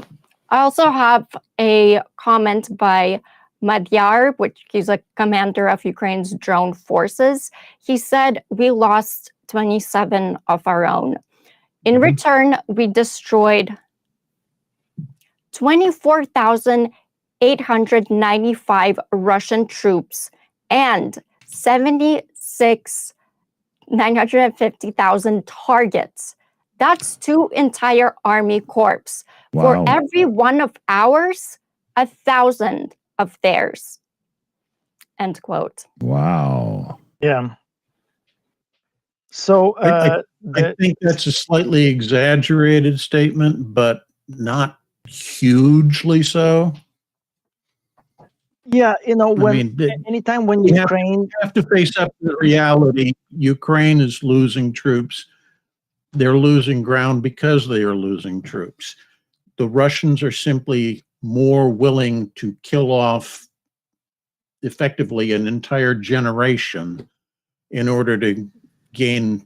I also have a comment by Madyar, which he's a commander of Ukraine's drone forces. He said, "We lost 27 of our own. In return, we destroyed 24,895 Russian troops and 950,000 targets. That's 2 entire army corps. Wow. For every one of ours, 1,000 of theirs." End quote. Wow. Yeah. So I think that's a slightly exaggerated statement, but not hugely so. Yeah, anytime when Ukraine have to face up to the reality, Ukraine is losing troops. They're losing ground because they are losing troops. The Russians are simply more willing to kill off effectively an entire generation in order to gain,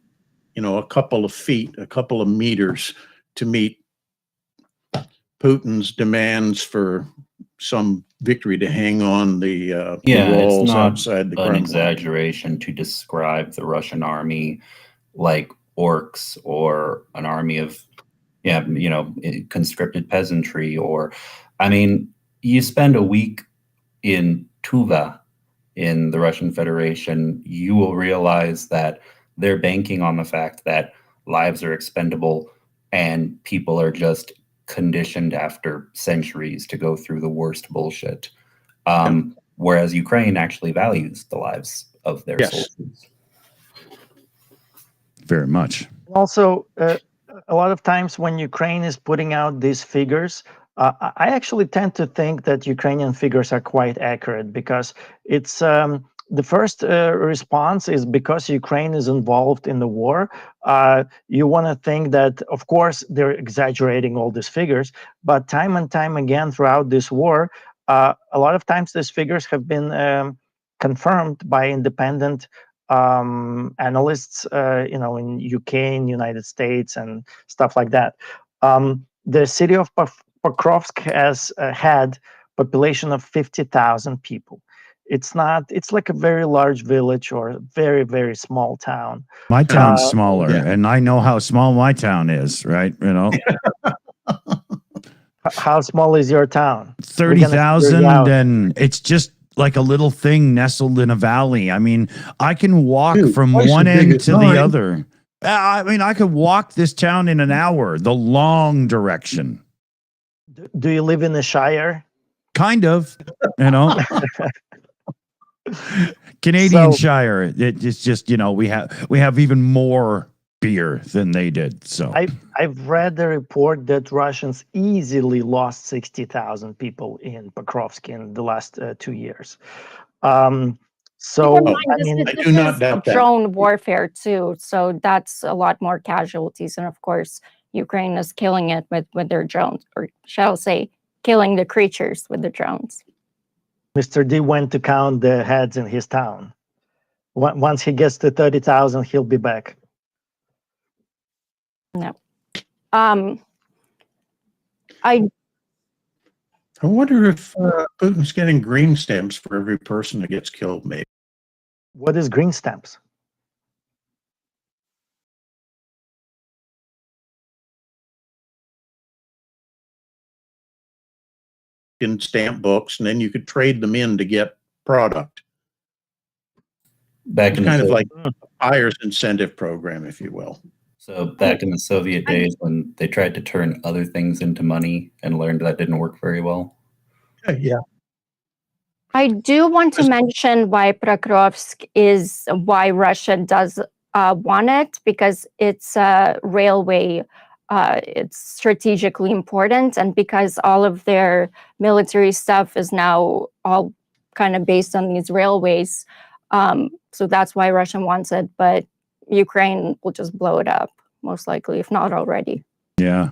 a couple of feet, a couple of meters to meet Putin's demands for some victory to hang on the walls it's not outside the an Kremlin. exaggeration to describe the Russian army like orcs or an army of conscripted peasantry. Or you spend a week in Tuva in the Russian Federation, you will realize that they're banking on the fact that lives are expendable and people are just conditioned after centuries to go through the worst bullshit. Whereas Ukraine actually values the lives of their soldiers. Very much. Also, a lot of times when Ukraine is putting out these figures, I actually tend to think that Ukrainian figures are quite accurate, because it's the first response is because Ukraine is involved in the war. You want to think that, of course, they're exaggerating all these figures, but time and time again throughout this war, a lot of times these figures have been confirmed by independent analysts, in UK, in United States, and stuff like that. The city of Pokrovsk has had population of 50,000 people. It's like a very large village or a very, very small town. My town's smaller, yeah. and I know how small my town is, right? How small is your town? 30,000, and it's just like a little thing nestled in a valley. I mean, I can walk Dude, from twice one as big end as to the mine. other. I mean, I could walk this town in an hour, the long direction. Do you live in the Shire? Kind of, Canadian So- Shire. It's just, we have even more beer than they did. So I've read the report that Russians easily lost 60,000 people in Pokrovsk in the last 2 years. So, Keep in mind, I mean, I do not doubt that. drone warfare too, so that's a lot more casualties. And of course, Ukraine is killing it with their drones, or shall I say, killing the creatures with the drones. Mr. D went to count the heads in his town. Once he gets to 30,000, he'll be back. No. I wonder if Putin's getting green stamps for every person that gets killed, maybe. What is green stamps? In stamp books, and then you could trade them in to get product. Back It's in kind of the, like a buyer's incentive program, if you will. so back in the Soviet days when they tried to turn other things into money and learned that didn't work very well. Yeah. I do want to mention why Pokrovsk is why Russia does want it, because it's a railway. It's strategically important, and because all of their military stuff is now all kind of based on these railways. So that's why Russia wants it, but Ukraine will just blow it up, most likely, if not already. yeah.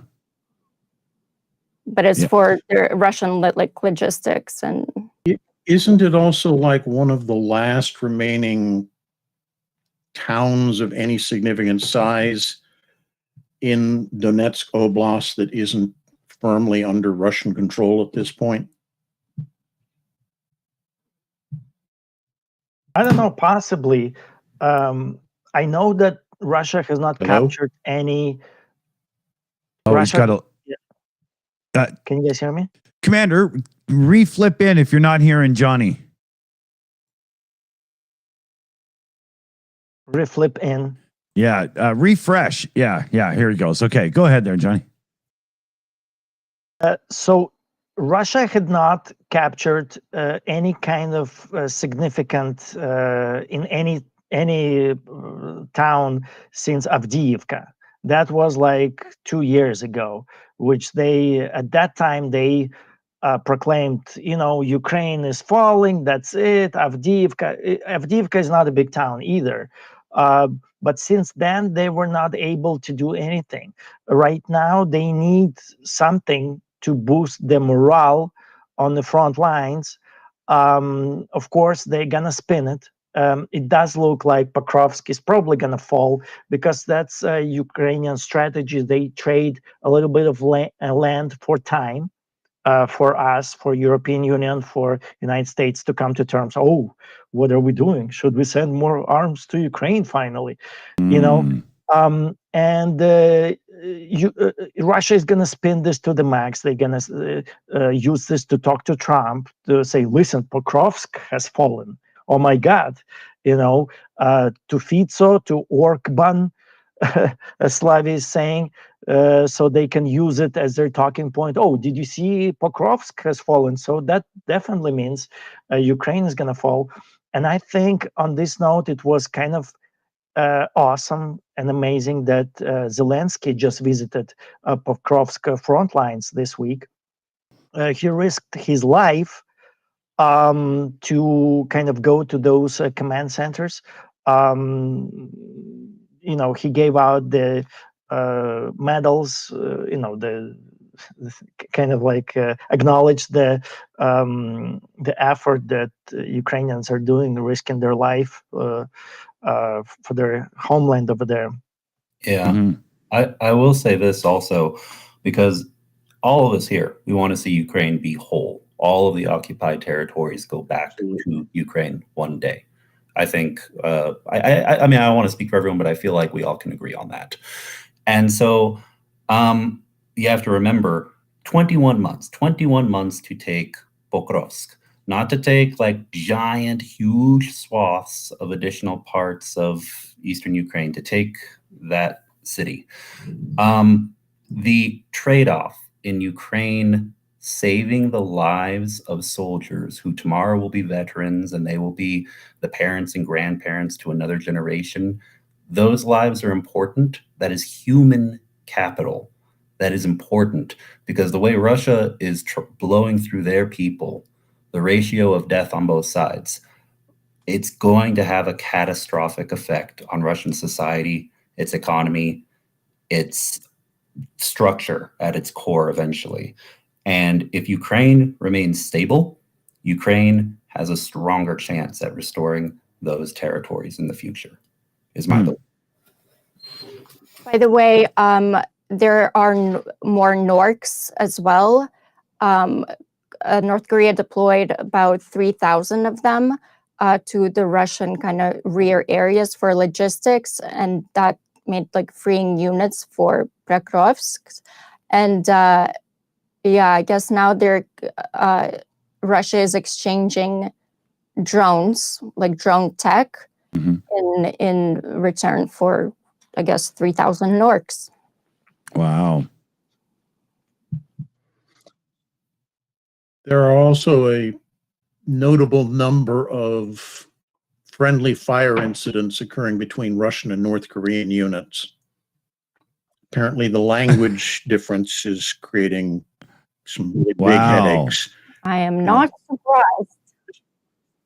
But it's Yeah. for their Russian logistics and. Isn't it also like one of the last remaining towns of any significant size in Donetsk Oblast that isn't firmly under Russian control at this point? I don't know, possibly. I know that Russia has not Hello? captured any. Oh, Russia- he's got a Can you guys hear me? Commander. Reflip in if you're not hearing Johnny. Reflip in. Yeah, refresh. Yeah, here he goes. Okay, go ahead there, Johnny. So Russia had not captured any kind of significant in any town since Avdiivka. That was like 2 years ago, which they at that time they proclaimed, Ukraine is falling. That's it. Avdiivka is not a big town either. But since then, they were not able to do anything. Right now, they need something to boost the morale on the front lines. Of course, they're going to spin it. It does look like Pokrovsk is probably going to fall because that's a Ukrainian strategy. They trade a little bit of land for time. For us, for European Union, for United States to come to terms. Oh, what are we doing? Should we send more arms to Ukraine finally? And Russia is going to spin this to the max. They're going to use this to talk to Trump to say, listen, Pokrovsk has fallen. Oh my God, to Fico, to Orban, as Slavy is saying, so they can use it as their talking point. Oh, did you see Pokrovsk has fallen? So that definitely means Ukraine is going to fall. And I think on this note, it was kind of awesome and amazing that Zelensky just visited Pokrovsk front lines this week. He risked his life to kind of go to those command centers. He gave out the medals, the kind of like acknowledge the effort that Ukrainians are doing, risking their life for their homeland over there. Yeah. Mhm. I will say this also, because all of us here, we want to see Ukraine be whole. All of the occupied territories go back to Ukraine one day. I think, I mean, I don't want to speak for everyone, but I feel like we all can agree on that. And so you have to remember 21 months to take Pokrovsk, not to take like giant, huge swaths of additional parts of eastern Ukraine, to take that city. The trade-off in Ukraine saving the lives of soldiers who tomorrow will be veterans and they will be the parents and grandparents to another generation, those lives are important. That is human capital. That is important because the way Russia is blowing through their people, the ratio of death on both sides, it's going to have a catastrophic effect on Russian society, its economy, its structure at its core eventually. And if Ukraine remains stable, Ukraine has a stronger chance at restoring those territories in the future, is my belief. By the way, there are more Norks as well. North Korea deployed about 3,000 of them to the Russian kind of rear areas for logistics, and that made like freeing units for Pokrovsk. And yeah, I guess now Russia is exchanging drones, like drone tech, in return for, I guess, 3,000 Norks. Wow. There are also a notable number of friendly fire incidents occurring between Russian and North Korean units. Apparently, the language difference is creating some really big headaches. I am not surprised.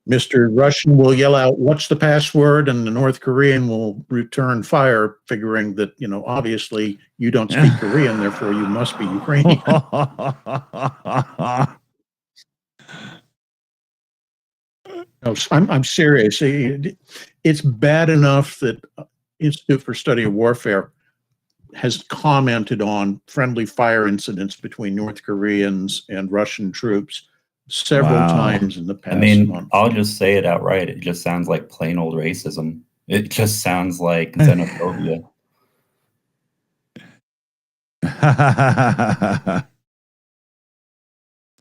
Mr. Russian will yell out, "What's the password?" And the North Korean will return fire, figuring that, obviously you don't speak Korean, therefore you must be Ukrainian. No, I'm serious. It's bad enough that Institute for Study of Warfare has commented on friendly fire incidents between North Koreans and Russian troops several times in the past month. I'll just say it outright. It just sounds like plain old racism. It just sounds like xenophobia.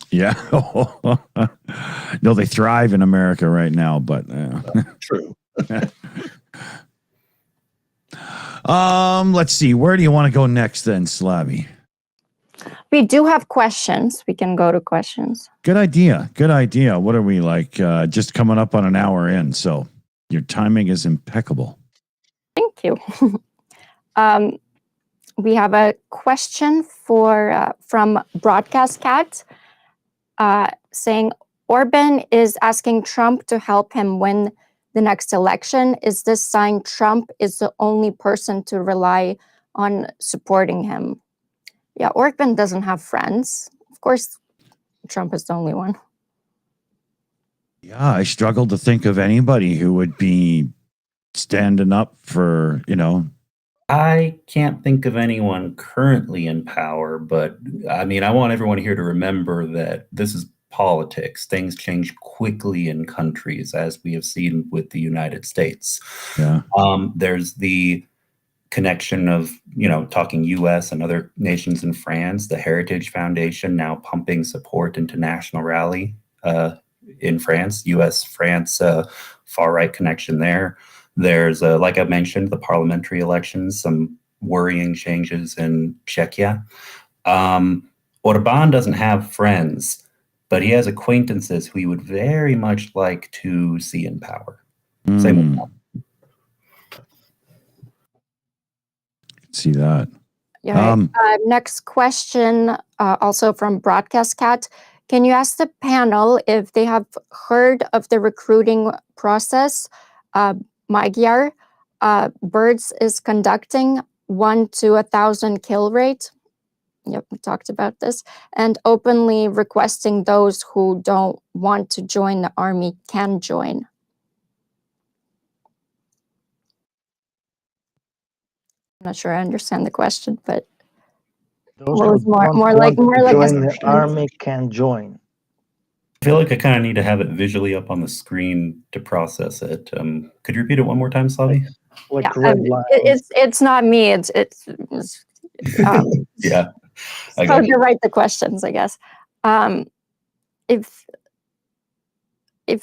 Yeah. No, they thrive in America right now, but True. Let's see. Where do you want to go next then, Slavy? We do have questions. We can go to questions. Good idea. Good idea. What are we like? Just coming up on an hour in, so your timing is impeccable. Thank you. We have a question from Broadcast Cat saying, Orban is asking Trump to help him win the next election. Is this sign Trump is the only person to rely on supporting him? Yeah, Orban doesn't have friends. Of course, Trump is the only one. Yeah, I struggle to think of anybody who would be standing up for, I can't think of anyone currently in power, but I mean, I want everyone here to remember that this is politics. Things change quickly in countries, as we have seen with the United States. Yeah. There's the connection of, talking US and other nations in France, the Heritage Foundation now pumping support into National Rally in France, US-France far-right connection there. There's, like I mentioned, the parliamentary elections, some worrying changes in Czechia. Orban doesn't have friends, but he has acquaintances who he would very much like to see in power. Same with Trump. See that. Yeah. Next question, also from Broadcast Cat. Can you ask the panel if they have heard of the recruiting process Magyar Birds is conducting 1 to 1,000 kill rate? Yep, we talked about this. And openly requesting those who don't want to join the army can join. I'm not sure I understand the question, but Those well, who it's don't more like want to a join the question. army can join. I feel like I kind of need to have it visually up on the screen to process it. Could you repeat it one more time, Slavi? Like Yeah, red lines. it's not me. It's Yeah, I so got to you. write the questions, I guess. If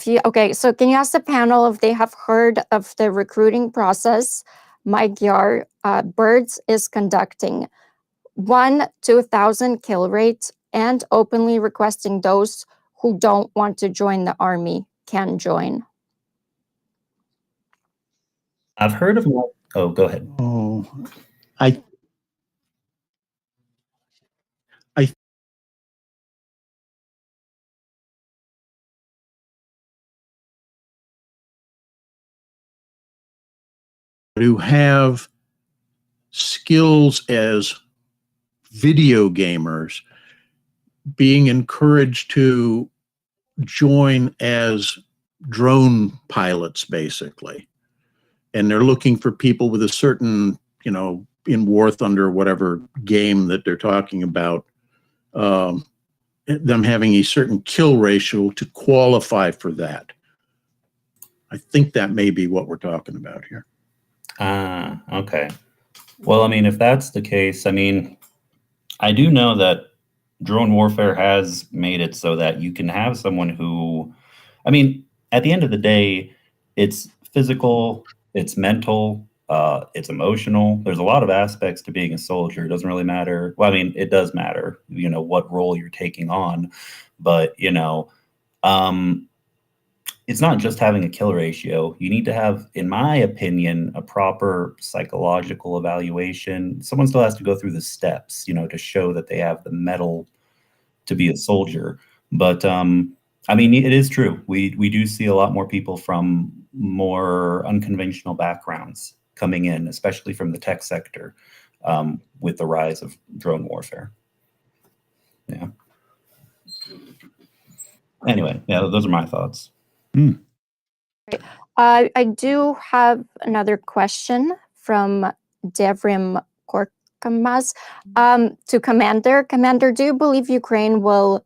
you okay, so can you ask the panel if they have heard of the recruiting process Magyar Birds is conducting 1 to 1,000 kill rate and openly requesting those who don't want to join the army can join? I've heard of. Oh, go ahead. Oh, I who have skills as video gamers being encouraged to join as drone pilots, basically. And they're looking for people with a certain, in War Thunder, whatever game that they're talking about, them having a certain kill ratio to qualify for that. I think that may be what we're talking about here. Okay. Well, I mean, if that's the case, I mean, I do know that drone warfare has made it so that you can have someone who, I mean, at the end of the day, it's physical, it's mental, it's emotional. There's a lot of aspects to being a soldier. It doesn't really matter. Well, I mean, it does matter, what role you're taking on, but, it's not just having a kill ratio. You need to have, in my opinion, a proper psychological evaluation. Someone still has to go through the steps, to show that they have the mettle to be a soldier. But I mean, it is true. We do see a lot more people from more unconventional backgrounds coming in, especially from the tech sector, with the rise of drone warfare. Yeah. Anyway, yeah, those are my thoughts. I do have another question from Devrim Korkamaz to Commander. Commander, do you believe Ukraine will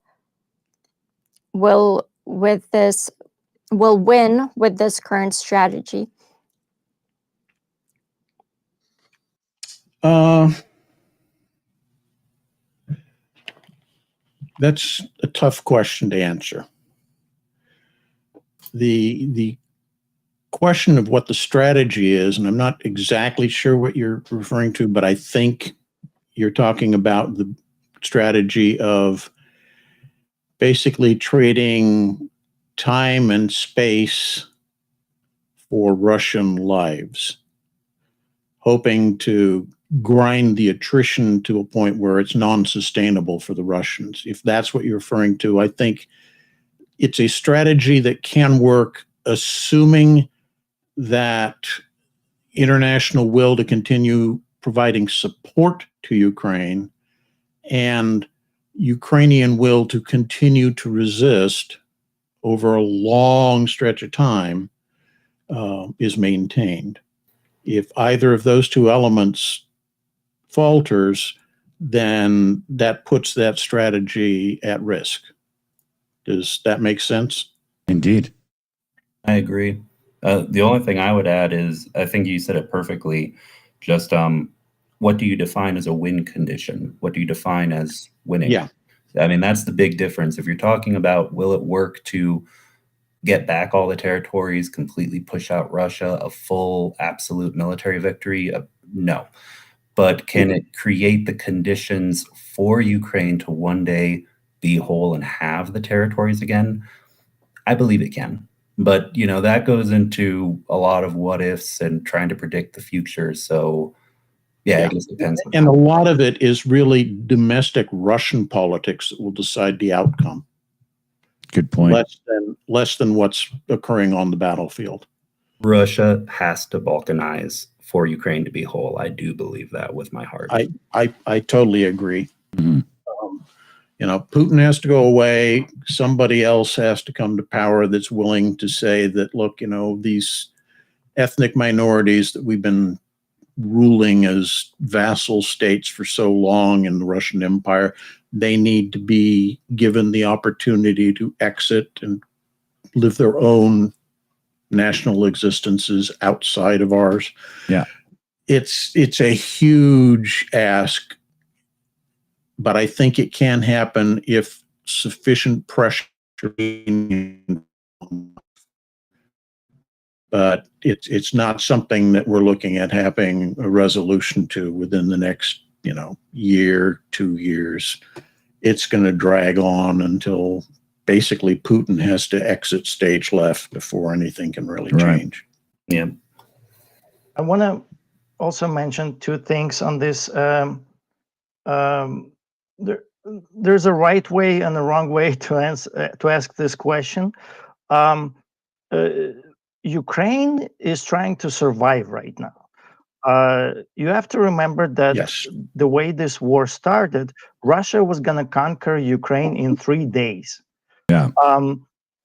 win with this current strategy? That's a tough question to answer. The question of what the strategy is, and I'm not exactly sure what you're referring to, but I think you're talking about the strategy of basically trading time and space for Russian lives, hoping to grind the attrition to a point where it's non-sustainable for the Russians. If that's what you're referring to, I think it's a strategy that can work, assuming that international will to continue providing support to Ukraine and Ukrainian will to continue to resist over a long stretch of time is maintained. If either of those two elements falters, then that puts that strategy at risk. Does that make sense? Indeed. I agree. The only thing I would add is, I think you said it perfectly. Just what do you define as a win condition? What do you define as winning? Yeah. I mean, that's the big difference. If you're talking about will it work to get back all the territories, completely push out Russia, a full absolute military victory, no. But can it create the conditions for Ukraine to one day be whole and have the territories again? I believe it can. But, that goes into a lot of what ifs and trying to predict the future. So, yeah, I guess it depends. And a lot of it is really domestic Russian politics that will decide the outcome. Good point. less than what's occurring on the battlefield. Russia has to balkanize for Ukraine to be whole. I do believe that with my heart. I totally agree. Mhm. Putin has to go away. Somebody else has to come to power that's willing to say that, look, these ethnic minorities that we've been ruling as vassal states for so long in the Russian Empire, they need to be given the opportunity to exit and live their own national existences outside of ours. Yeah. It's a huge ask, but I think it can happen if sufficient pressure. But it's not something that we're looking at having a resolution to within the next year, 2 years. It's going to drag on until basically Putin has to exit stage left before anything can really change. Yeah. I want to also mention two things on this. There's a right way and a wrong way to ask this question. Ukraine is trying to survive right now. You have to remember that Yes. the way this war started, Russia was going to conquer Ukraine in 3 days. Yeah.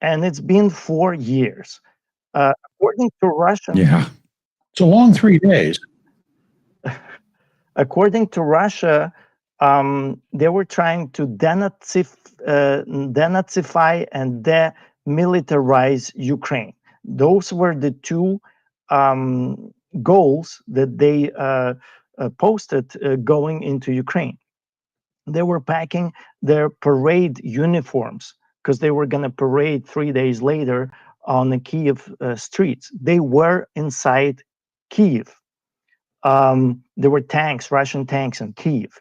And it's been 4 years. According to Russian, Yeah. It's a long 3 days. according to Russia, they were trying to denazify and demilitarize Ukraine. Those were the two goals that they posted going into Ukraine. They were packing their parade uniforms because they were going to parade 3 days later on the Kiev streets. They were inside Kiev. There were tanks, Russian tanks in Kiev.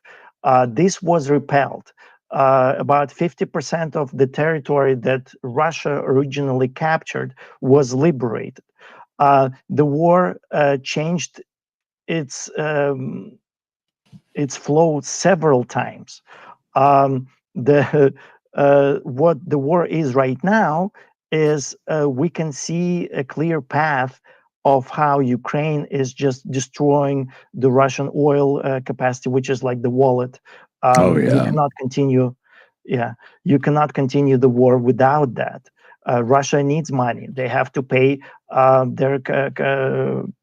This was repelled. About 50% of the territory that Russia originally captured was liberated. The war changed its flow several times. What the war is right now is we can see a clear path of how Ukraine is just destroying the Russian oil capacity, which is like the wallet. You cannot continue. Yeah, you cannot continue the war without that. Russia needs money. They have to pay their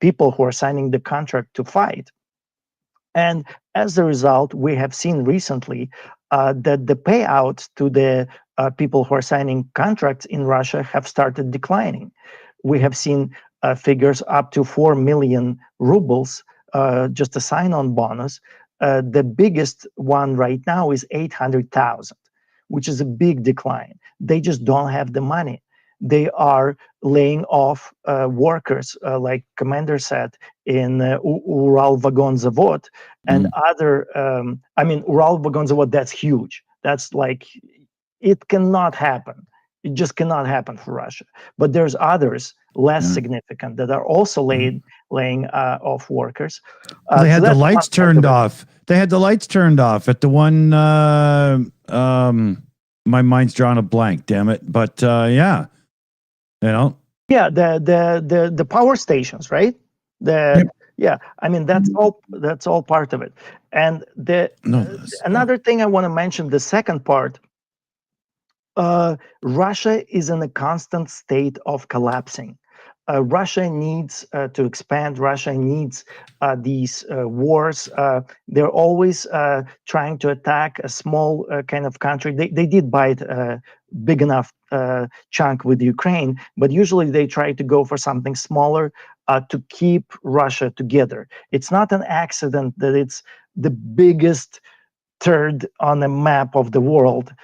people who are signing the contract to fight. And as a result, we have seen recently that the payouts to the people who are signing contracts in Russia have started declining. We have seen figures up to 4 million rubles, just a sign-on bonus. The biggest one right now is 800,000, which is a big decline. They just don't have the money. They are laying off workers, like Commander said, in Ural Vagon Zavod and other. Ural Vagon Zavod, that's huge. That's like, it cannot happen. It just cannot happen for Russia. But there's others less significant that are also laying off workers. They had the lights turned off. They had the lights turned off at the one. My mind's drawn a blank. Damn it! But yeah. Yeah, the power stations, right? Yeah, I mean that's all part of it. And another thing I want to mention, the second part, Russia is in a constant state of collapsing. Russia needs to expand. Russia needs these wars. They're always trying to attack a small kind of country. They did bite a big enough chunk with Ukraine, but usually they try to go for something smaller to keep Russia together. It's not an accident that it's the biggest turd on the map of the world.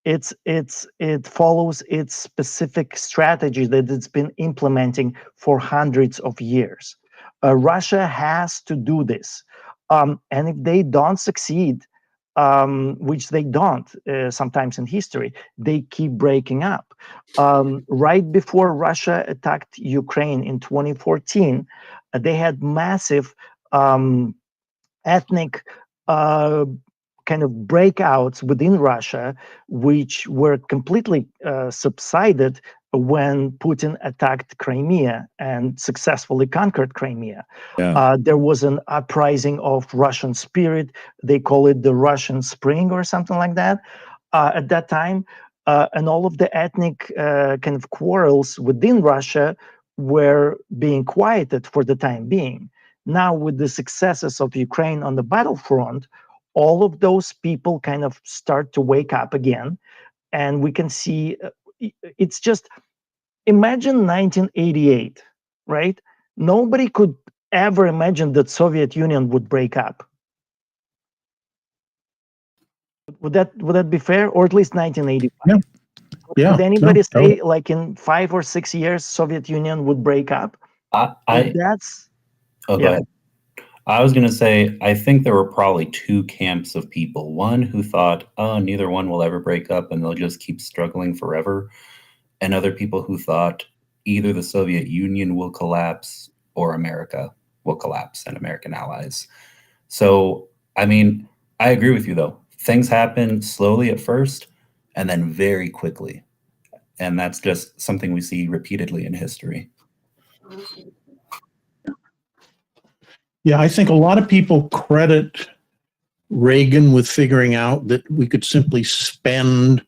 It follows its specific strategy that it's been implementing for hundreds of years. Russia has to do this, and if they don't succeed, which they don't sometimes in history, they keep breaking up. Right before Russia attacked Ukraine in 2014, they had massive ethnic kind of breakouts within Russia, which were completely subsided when Putin attacked Crimea and successfully conquered Crimea. Yeah. There was an uprising of Russian spirit. They call it the Russian Spring or something like that at that time. And all of the ethnic kind of quarrels within Russia were being quieted for the time being. Now, with the successes of Ukraine on the battlefront, all of those people kind of start to wake up again. And we can see it's just imagine 1988, right? Nobody could ever imagine that Soviet Union would break up. Would that be fair? Or at least 1985? Yeah. Would anybody No, say like in 5 or 6 years Soviet Union would break up? That's go yeah. ahead. I was going to say, I think there were probably two camps of people. One who thought, oh, neither one will ever break up and they'll just keep struggling forever. And other people who thought either the Soviet Union will collapse or America will collapse and American allies. So, I mean, I agree with you, though. Things happen slowly at first and then very quickly. And that's just something we see repeatedly in history. Yeah, I think a lot of people credit Reagan with figuring out that we could simply spend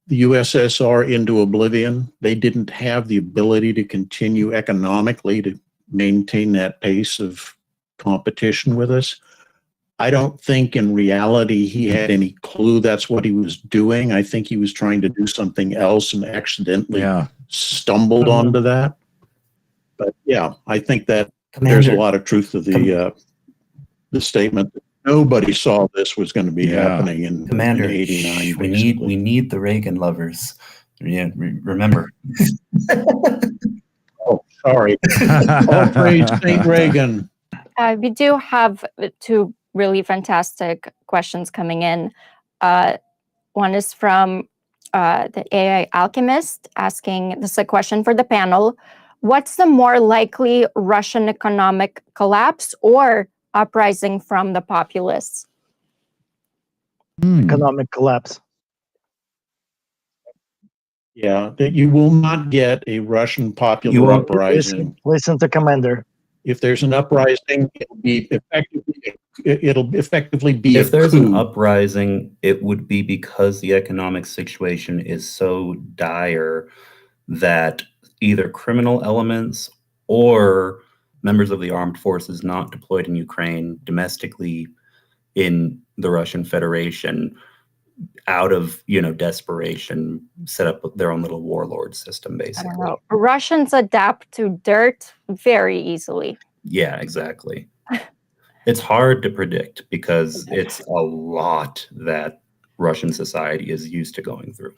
the USSR into oblivion. They didn't have the ability to continue economically to maintain that pace of competition with us. I don't think in reality he had any clue that's what he was doing. I think he was trying to do something else and accidentally stumbled onto that. But yeah, I think that there's a lot of truth to the statement that nobody saw this was going to be happening in Commander, 89. we need the Reagan lovers. Yeah, remember. Oh, sorry. All praise Saint Reagan. We do have two really fantastic questions coming in. One is from the AI Alchemist asking, this is a question for the panel. What's the more likely Russian economic collapse or uprising from the populace? Economic collapse. Yeah, that you will not get a Russian popular uprising. Listen to Commander. If there's an uprising, it'll effectively be if a there's coup. an uprising, it would be because the economic situation is so dire that either criminal elements or members of the armed forces not deployed in Ukraine domestically in the Russian Federation out of desperation set up their own little warlord system, basically. I don't know. Russians adapt to dirt very easily. Yeah, exactly. It's hard to predict because it's a lot that Russian society is used to going through.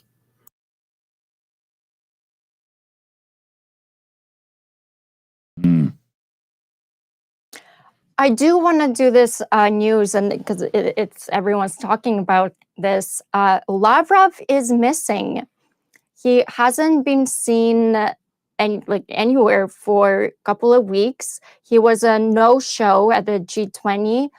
I do want to do this news, and because it's everyone's talking about this. Lavrov is missing. He hasn't been seen anywhere for a couple of weeks. He was a no-show at the G20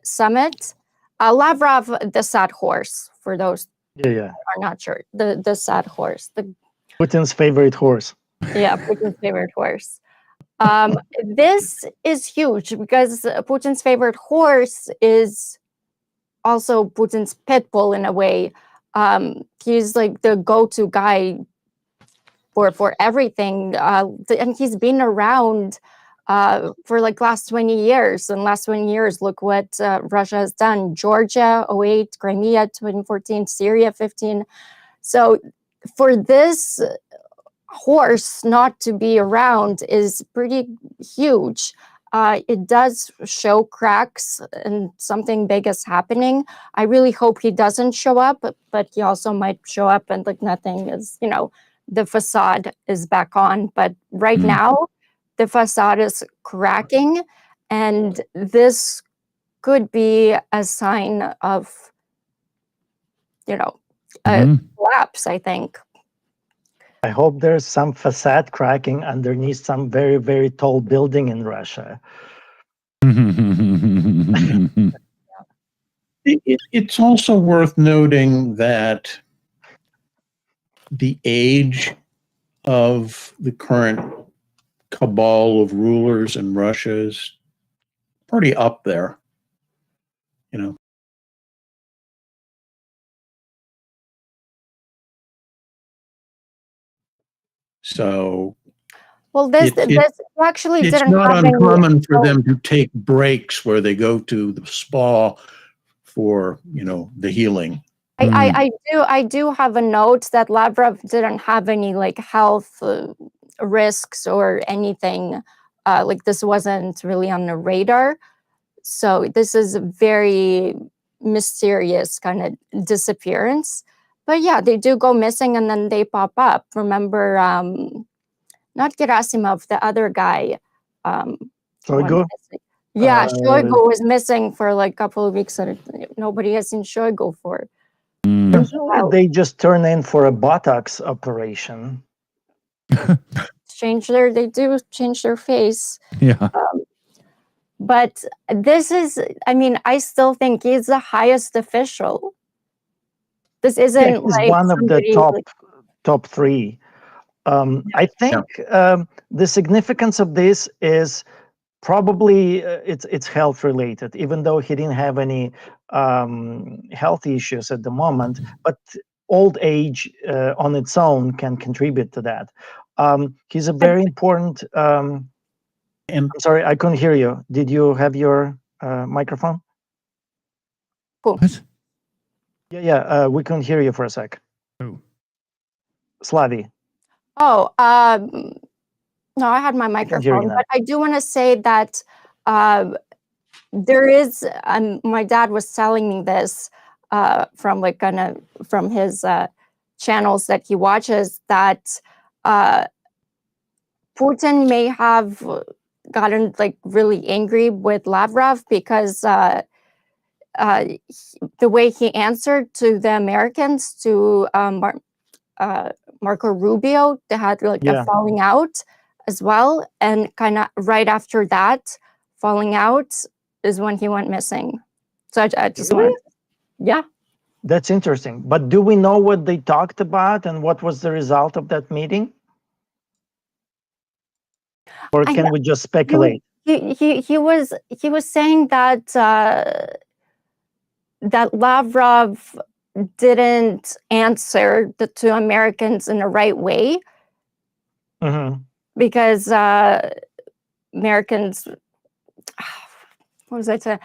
summit. Lavrov, the sad horse, for those who are not sure, the sad horse, Putin's favorite horse. Yeah, Putin's favorite horse. This is huge because Putin's favorite horse is also Putin's pit bull in a way. He's like the go-to guy for everything, and he's been around for like last 20 years. And last 20 years, look what Russia has done: Georgia 08, Crimea 2014, Syria 15. So for this horse not to be around is pretty huge. It does show cracks and something big is happening. I really hope he doesn't show up, but he also might show up and like nothing is, the facade is back on. But right now, the facade is cracking, and this could be a sign of, a collapse, I think. I hope there's some facade cracking underneath some very, very tall building in Russia. It's also worth noting that the age of the current cabal of rulers in Russia is pretty up there, you know. So Well, this it, this actually it's didn't not have any. uncommon for Oh, them to take breaks where they go to the spa for, you know, the healing. I do have a note that Lavrov didn't have any like health risks or anything. Like this wasn't really on the radar. So this is a very mysterious kind of disappearance. But yeah, they do go missing and then they pop up. Remember, not Gerasimov, the other guy. Went Shoigu? missing. Yeah, Uh, Shoigu was missing for like a couple of weeks and nobody has seen Shoigu for. Usually they just turn in for a Botox operation. They do change their face. Yeah. But this is, I mean, I still think he's the highest official. This Yeah, isn't he's like one of the somebody like, top three. I think the significance of this is probably it's health related, even though he didn't have any health issues at the moment. But old age on its own can contribute to that. He's a very important. And I'm sorry, I couldn't hear you. Did you have your microphone? cool. What? Yeah, we couldn't hear you for a sec. Oh. Slavi. Oh, no, I had my can hear you microphone, now. but I do want to say that there is, my dad was telling me this from like from his channels that he watches, that Putin may have gotten like really angry with Lavrov because the way he answered to the Americans, to Marco Rubio, they had like a Yeah. falling out as well, and kind of right after that falling out is when he went missing. So I just Really? wanted, yeah. That's interesting. But do we know what they talked about and what was the result of that meeting? Or can we just speculate? He was saying that that Lavrov didn't answer the two Americans in the right way, because Americans, what was I saying?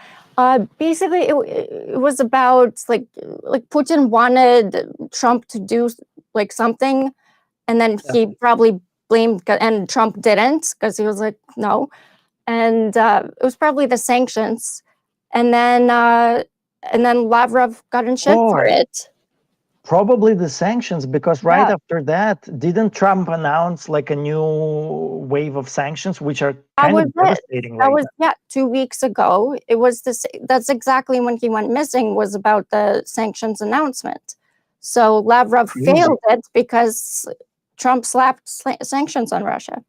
Basically, it was about like Putin wanted Trump to do like something, and then he probably blamed, and Trump didn't, because he was like, no. And it was probably the sanctions, and then Lavrov got in shit for it. Probably the sanctions, because right Yeah. after that, didn't Trump announce like a new wave of sanctions, which are That kind was of it. devastating That right was 2 weeks ago. It was this. That's exactly when he went missing. Was about the sanctions announcement. So Lavrov Crazy. failed it because Trump slapped sanctions on Russia.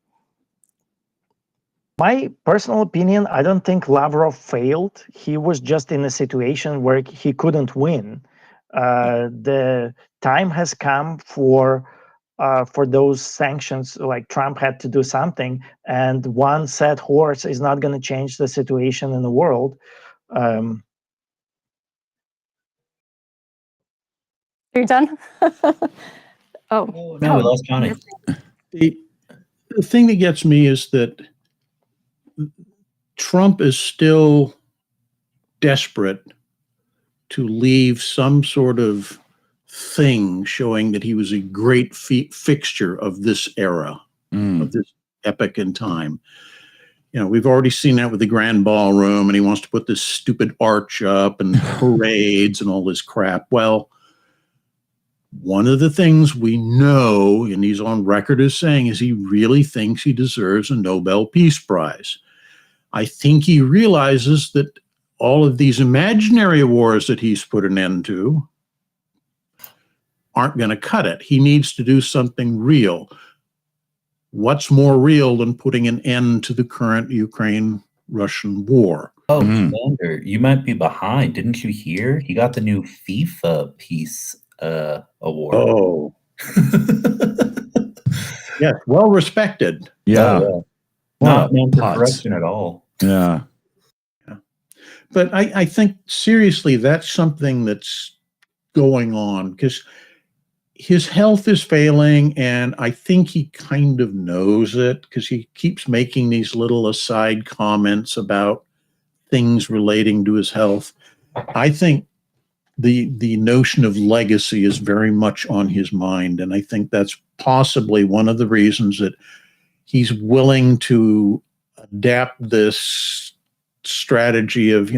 My personal opinion, I don't think Lavrov failed. He was just in a situation where he couldn't win. The time has come for those sanctions. Like Trump had to do something, and one sad horse is not going to change the situation in the world. You're done? Oh. No, we lost Johnny. the thing that gets me is that Trump is still desperate to leave some sort of thing showing that he was a great fixture of this era, of this epoch in time. You know, we've already seen that with the Grand Ballroom, and he wants to put this stupid arch up and parades and all this crap. Well, one of the things we know, and he's on record as saying, is he really thinks he deserves a Nobel Peace Prize. I think he realizes that all of these imaginary wars that he's put an end to aren't going to cut it. He needs to do something real. What's more real than putting an end to the current Ukraine-Russian war? Oh, Mm. Commander, you might be behind. Didn't you hear? He got the new FIFA Peace award. Oh, yes, well respected. Yeah. Oh, What not a known for putz. corruption at all. Yeah. But I think seriously, that's something that's going on because his health is failing, and I think he kind of knows it because he keeps making these little aside comments about things relating to his health. I think the notion of legacy is very much on his mind, and I think that's possibly one of the reasons that he's willing to adapt this strategy of,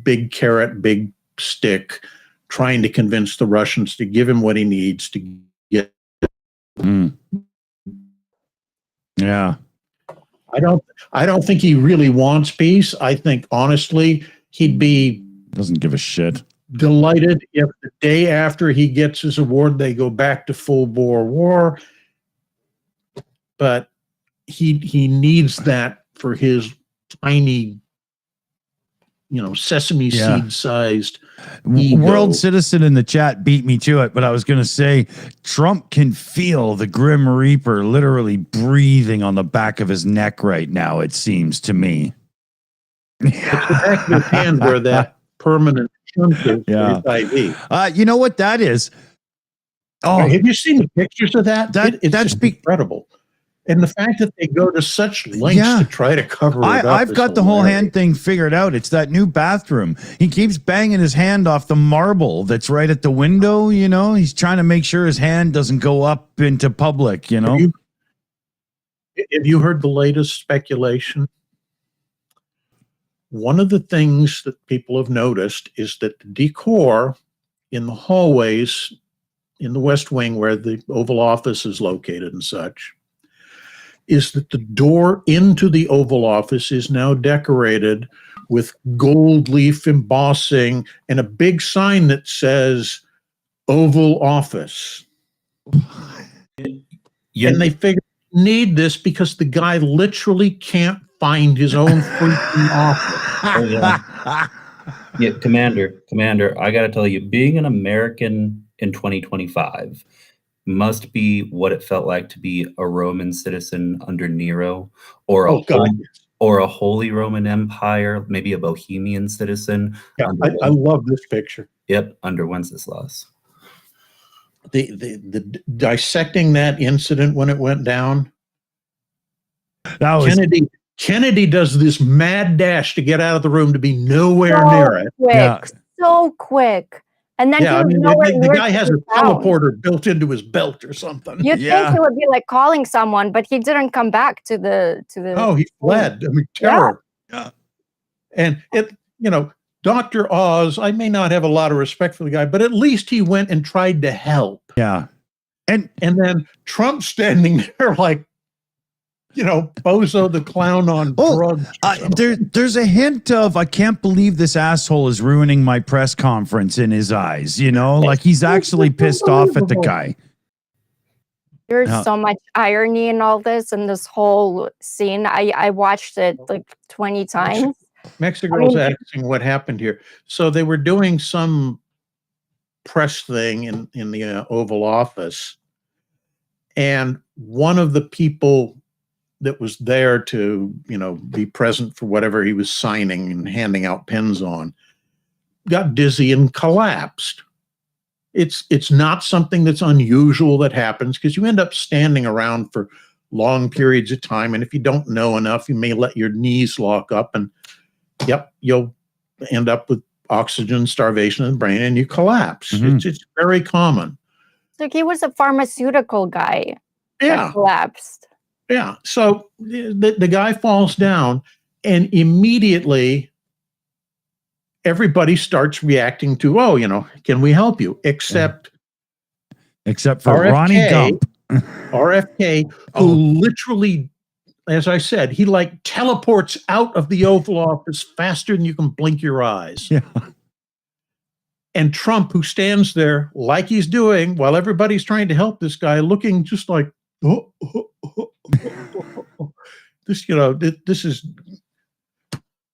big carrot, big stick, trying to convince the Russians to give him what he needs to get. Mm. Yeah. I don't think he really wants peace. I think honestly, he'd be Doesn't give a shit. delighted if the day after he gets his award, they go back to full bore war. But he needs that for his tiny, sesame Yeah. seed sized ego. World Citizen in the chat beat me to it, but I was going to say Trump can feel the Grim Reaper literally breathing on the back of his neck right now, it seems to me. It's the back of his hand where that permanent chunk is Yeah. for his IV. You know what that is? Oh, Have you seen the pictures of that? It's that's just incredible. And the fact that they go to such lengths to try to cover it up. I've got the whole hand thing figured out. It's that new bathroom. He keeps banging his hand off the marble that's right at the window, He's trying to make sure his hand doesn't go up into public, Have you heard the latest speculation? One of the things that people have noticed is that the decor in the hallways in the West Wing, where the Oval Office is located and such, is that the door into the Oval Office is now decorated with gold leaf embossing and a big sign that says Oval Office. Yeah. And they figure need this because the guy literally can't find his own freaking office. Yeah, Commander, I got to tell you, being an American in 2025 must be what it felt like to be a Roman citizen under Nero, or a Holy Roman Empire, maybe a Bohemian citizen. Yeah, I love this picture. Yep, under Wenceslas. The dissecting that incident when it went down. That was Kennedy does this mad dash to get out of the room to be nowhere near it. So quick. And then the guy has a teleporter built into his belt or something. You'd think he would be like calling someone, but he didn't come back to the. Oh, he fled. I mean, terror. Yeah. And Dr. Oz, I may not have a lot of respect for the guy, but at least he went and tried to help. Yeah. And then Trump standing there like, Bozo the clown on drugs. There's a hint of, I can't believe this asshole is ruining my press conference in his eyes, like he's actually pissed off at the guy. There's so much irony in all this, and this whole scene. I watched it like 20 times. Mexico's asking what happened here. So they were doing some press thing in the Oval Office, and one of the people that was there to, be present for whatever he was signing and handing out pens on, got dizzy and collapsed. It's not something that's unusual that happens because you end up standing around for long periods of time. And if you don't know enough, you may let your knees lock up and you'll end up with oxygen starvation in the brain and you collapse. Mm-hmm. It's very common. So he was a pharmaceutical guy that collapsed. Yeah. So the guy falls down and immediately everybody starts reacting to, can we help you? Except for RFK, Ronnie Gump. RFK, who literally, as I said, he like teleports out of the Oval Office faster than you can blink your eyes. Yeah. And Trump, who stands there like he's doing while everybody's trying to help this guy, looking just like, this, this is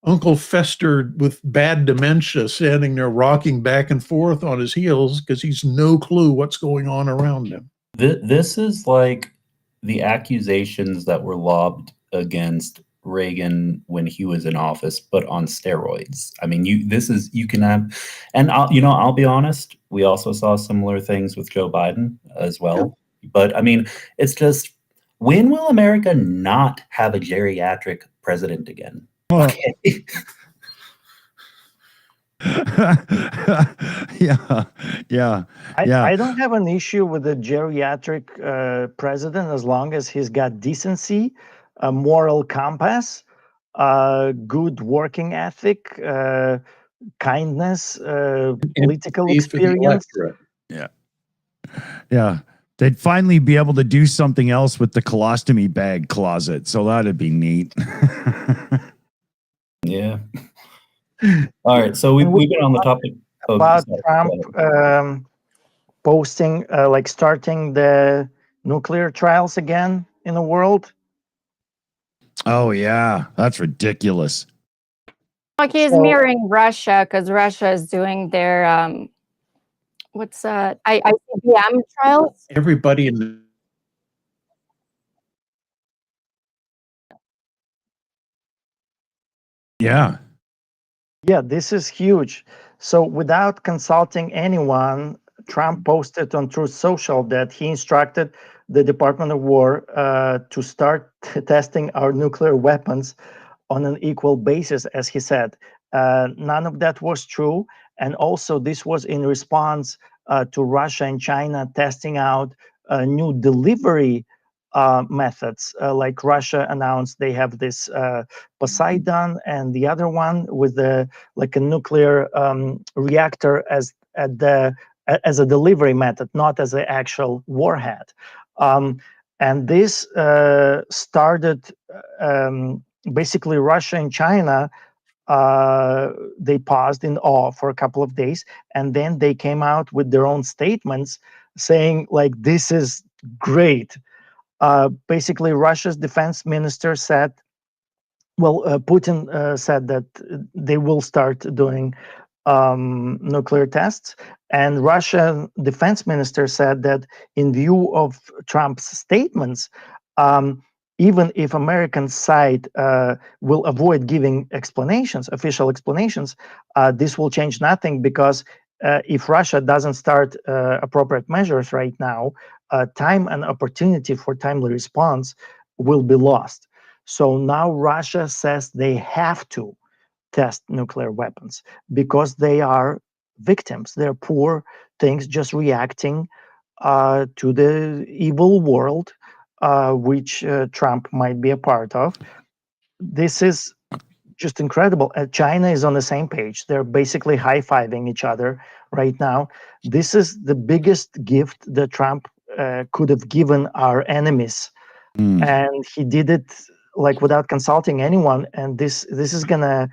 Uncle Fester with bad dementia standing there rocking back and forth on his heels because he's no clue what's going on around him. This is like the accusations that were lobbed against Reagan when he was in office, but on steroids. I mean, you can have, and I'll be honest, we also saw similar things with Joe Biden as well. But I mean, it's just, when will America not have a geriatric president again? Well, Okay. yeah. I don't have an issue with the geriatric president as long as he's got decency, a moral compass, good working ethic, kindness, political Empathy for the experience. electorate. Yeah. They'd finally be able to do something else with the colostomy bag closet. So that'd be neat. Yeah. All right. So we've been on the topic About Trump posting, like starting the nuclear trials again in the world. Oh, yeah. That's ridiculous. Like he's So- mirroring Russia because Russia is doing their what's ICBM trials. Everybody in the Yeah. Yeah, this is huge. So without consulting anyone, Trump posted on Truth Social that he instructed the Department of War to start testing our nuclear weapons on an equal basis, as he said. None of that was true. And also, this was in response to Russia and China testing out new delivery methods. Like Russia announced they have this Poseidon, and the other one with the like a nuclear reactor as as a delivery method, not as an actual warhead. And this started basically Russia and China. They paused in awe for a couple of days, and then they came out with their own statements saying like, this is great. Basically, Russia's defense minister said, well, Putin said that they will start doing nuclear tests. And Russian defense minister said that in view of Trump's statements, even if American side will avoid giving explanations, official explanations, this will change nothing because if Russia doesn't start appropriate measures right now, time and opportunity for timely response will be lost. So now Russia says they have to test nuclear weapons because they are victims. They're poor things just reacting to the evil world which Trump might be a part of. This is just incredible. China is on the same page. They're basically high-fiving each other right now. This is the biggest gift that Trump could have given our enemies. And he did it like without consulting anyone. And this is gonna,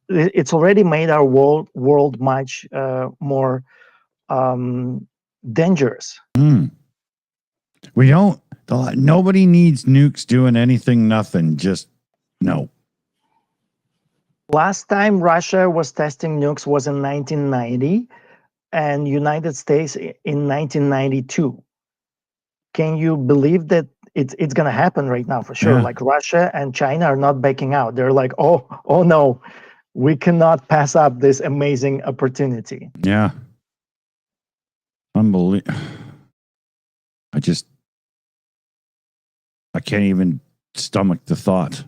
it's already made our world much more dangerous. We don't, nobody needs nukes doing anything, nothing. Just no. Last time Russia was testing nukes was in 1990 and United States in 1992. Can you believe that it's going to happen right now for sure? Yeah. Like Russia and China are not backing out. They're like, oh no, we cannot pass up this amazing opportunity. Yeah. Unbelievable. I can't even stomach the thought.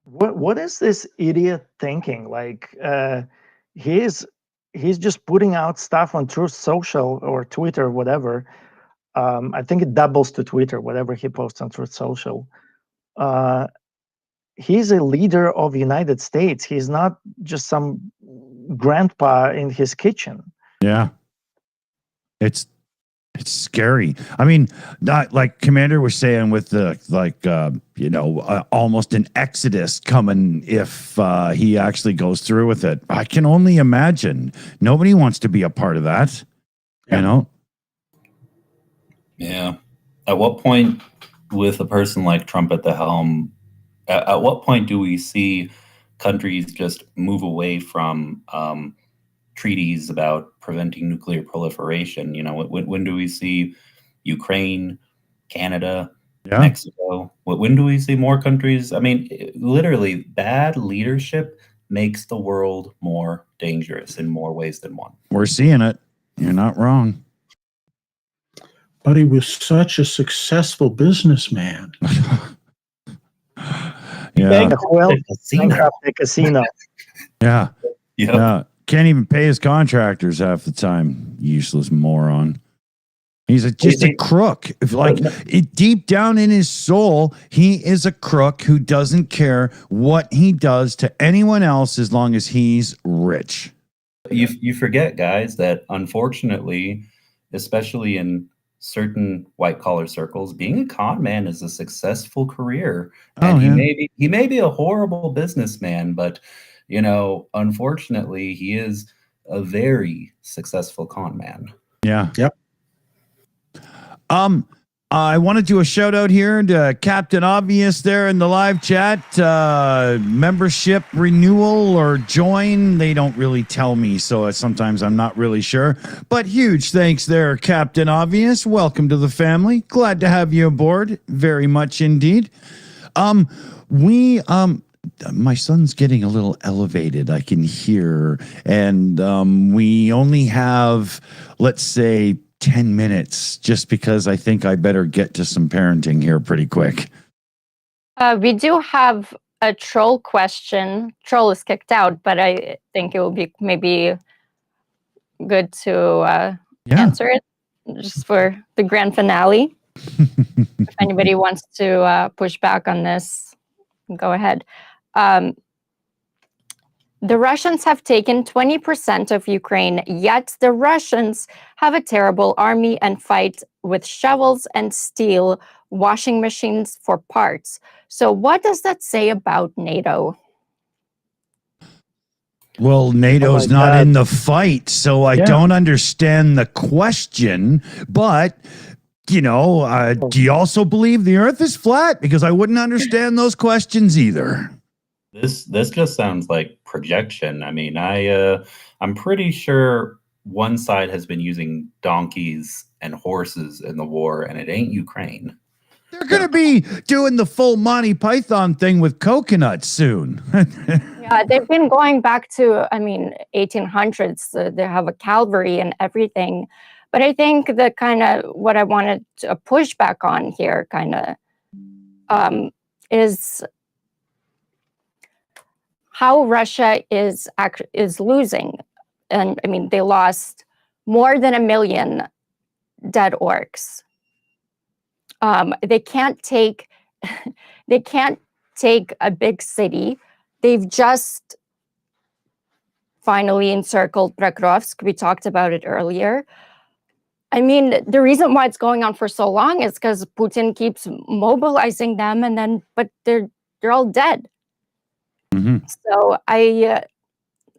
What is this idiot thinking? Like he's just putting out stuff on Truth Social or Twitter, whatever. I think it doubles to Twitter, whatever he posts on Truth Social. He's a leader of the United States. He's not just some grandpa in his kitchen. Yeah. It's scary. I mean, not like Commander was saying with the almost an exodus coming if he actually goes through with it. I can only imagine. Nobody wants to be a part of that. Yeah. You know? Yeah. At what point, with a person like Trump at the helm, At what point do we see countries just move away from treaties about preventing nuclear proliferation? You know, when do we see Ukraine, Canada, Mexico? When do we see more countries? I mean, literally, bad leadership makes the world more dangerous in more ways than one. We're seeing it. You're not wrong. But he was such a successful businessman. Yeah. Well, Casino. bankrupt the casino. Yeah. Yep. Yeah. Can't even pay his contractors half the time. Useless moron. He's just a crook. Deep down in his soul, he is a crook who doesn't care what he does to anyone else as long as he's rich. You forget, guys, that unfortunately, especially in certain white collar circles, being a con man is a successful career. And he may be a horrible businessman, but you know, unfortunately, he is a very successful con man. Yeah. Yep. I want to do a shout out here to Captain Obvious there in the live chat. Membership renewal or join, they don't really tell me, so sometimes I'm not really sure. But huge thanks there, Captain Obvious. Welcome to the family. Glad to have you aboard. Very much indeed. My son's getting a little elevated, I can hear, and we only have, let's say, 10 minutes, just because I think I better get to some parenting here pretty quick. We do have a troll question. Troll is kicked out, but I think it will be maybe good to answer it just for the grand finale. If anybody wants to push back on this, go ahead. The Russians have taken 20% of Ukraine, yet the Russians have a terrible army and fight with shovels and steel washing machines for parts. So what does that say about NATO? Well, NATO's not in the fight, so I don't understand the question. But, you know, do you also believe the Earth is flat? Because I wouldn't understand those questions either. This just sounds like projection. I mean, I'm pretty sure one side has been using donkeys and horses in the war, and it ain't Ukraine. They're going to be doing the full Monty Python thing with coconuts soon. Yeah, they've been going back to, 1800s. They have a cavalry and everything. But I think the kind of what I wanted to push back on here is how Russia is losing. And I mean, they lost more than 1 million dead orcs. They can't take a big city. They've just finally encircled Pokrovsk. We talked about it earlier. I mean, the reason why it's going on for so long is because Putin keeps mobilizing them, but they're all dead. Mm-hmm. So I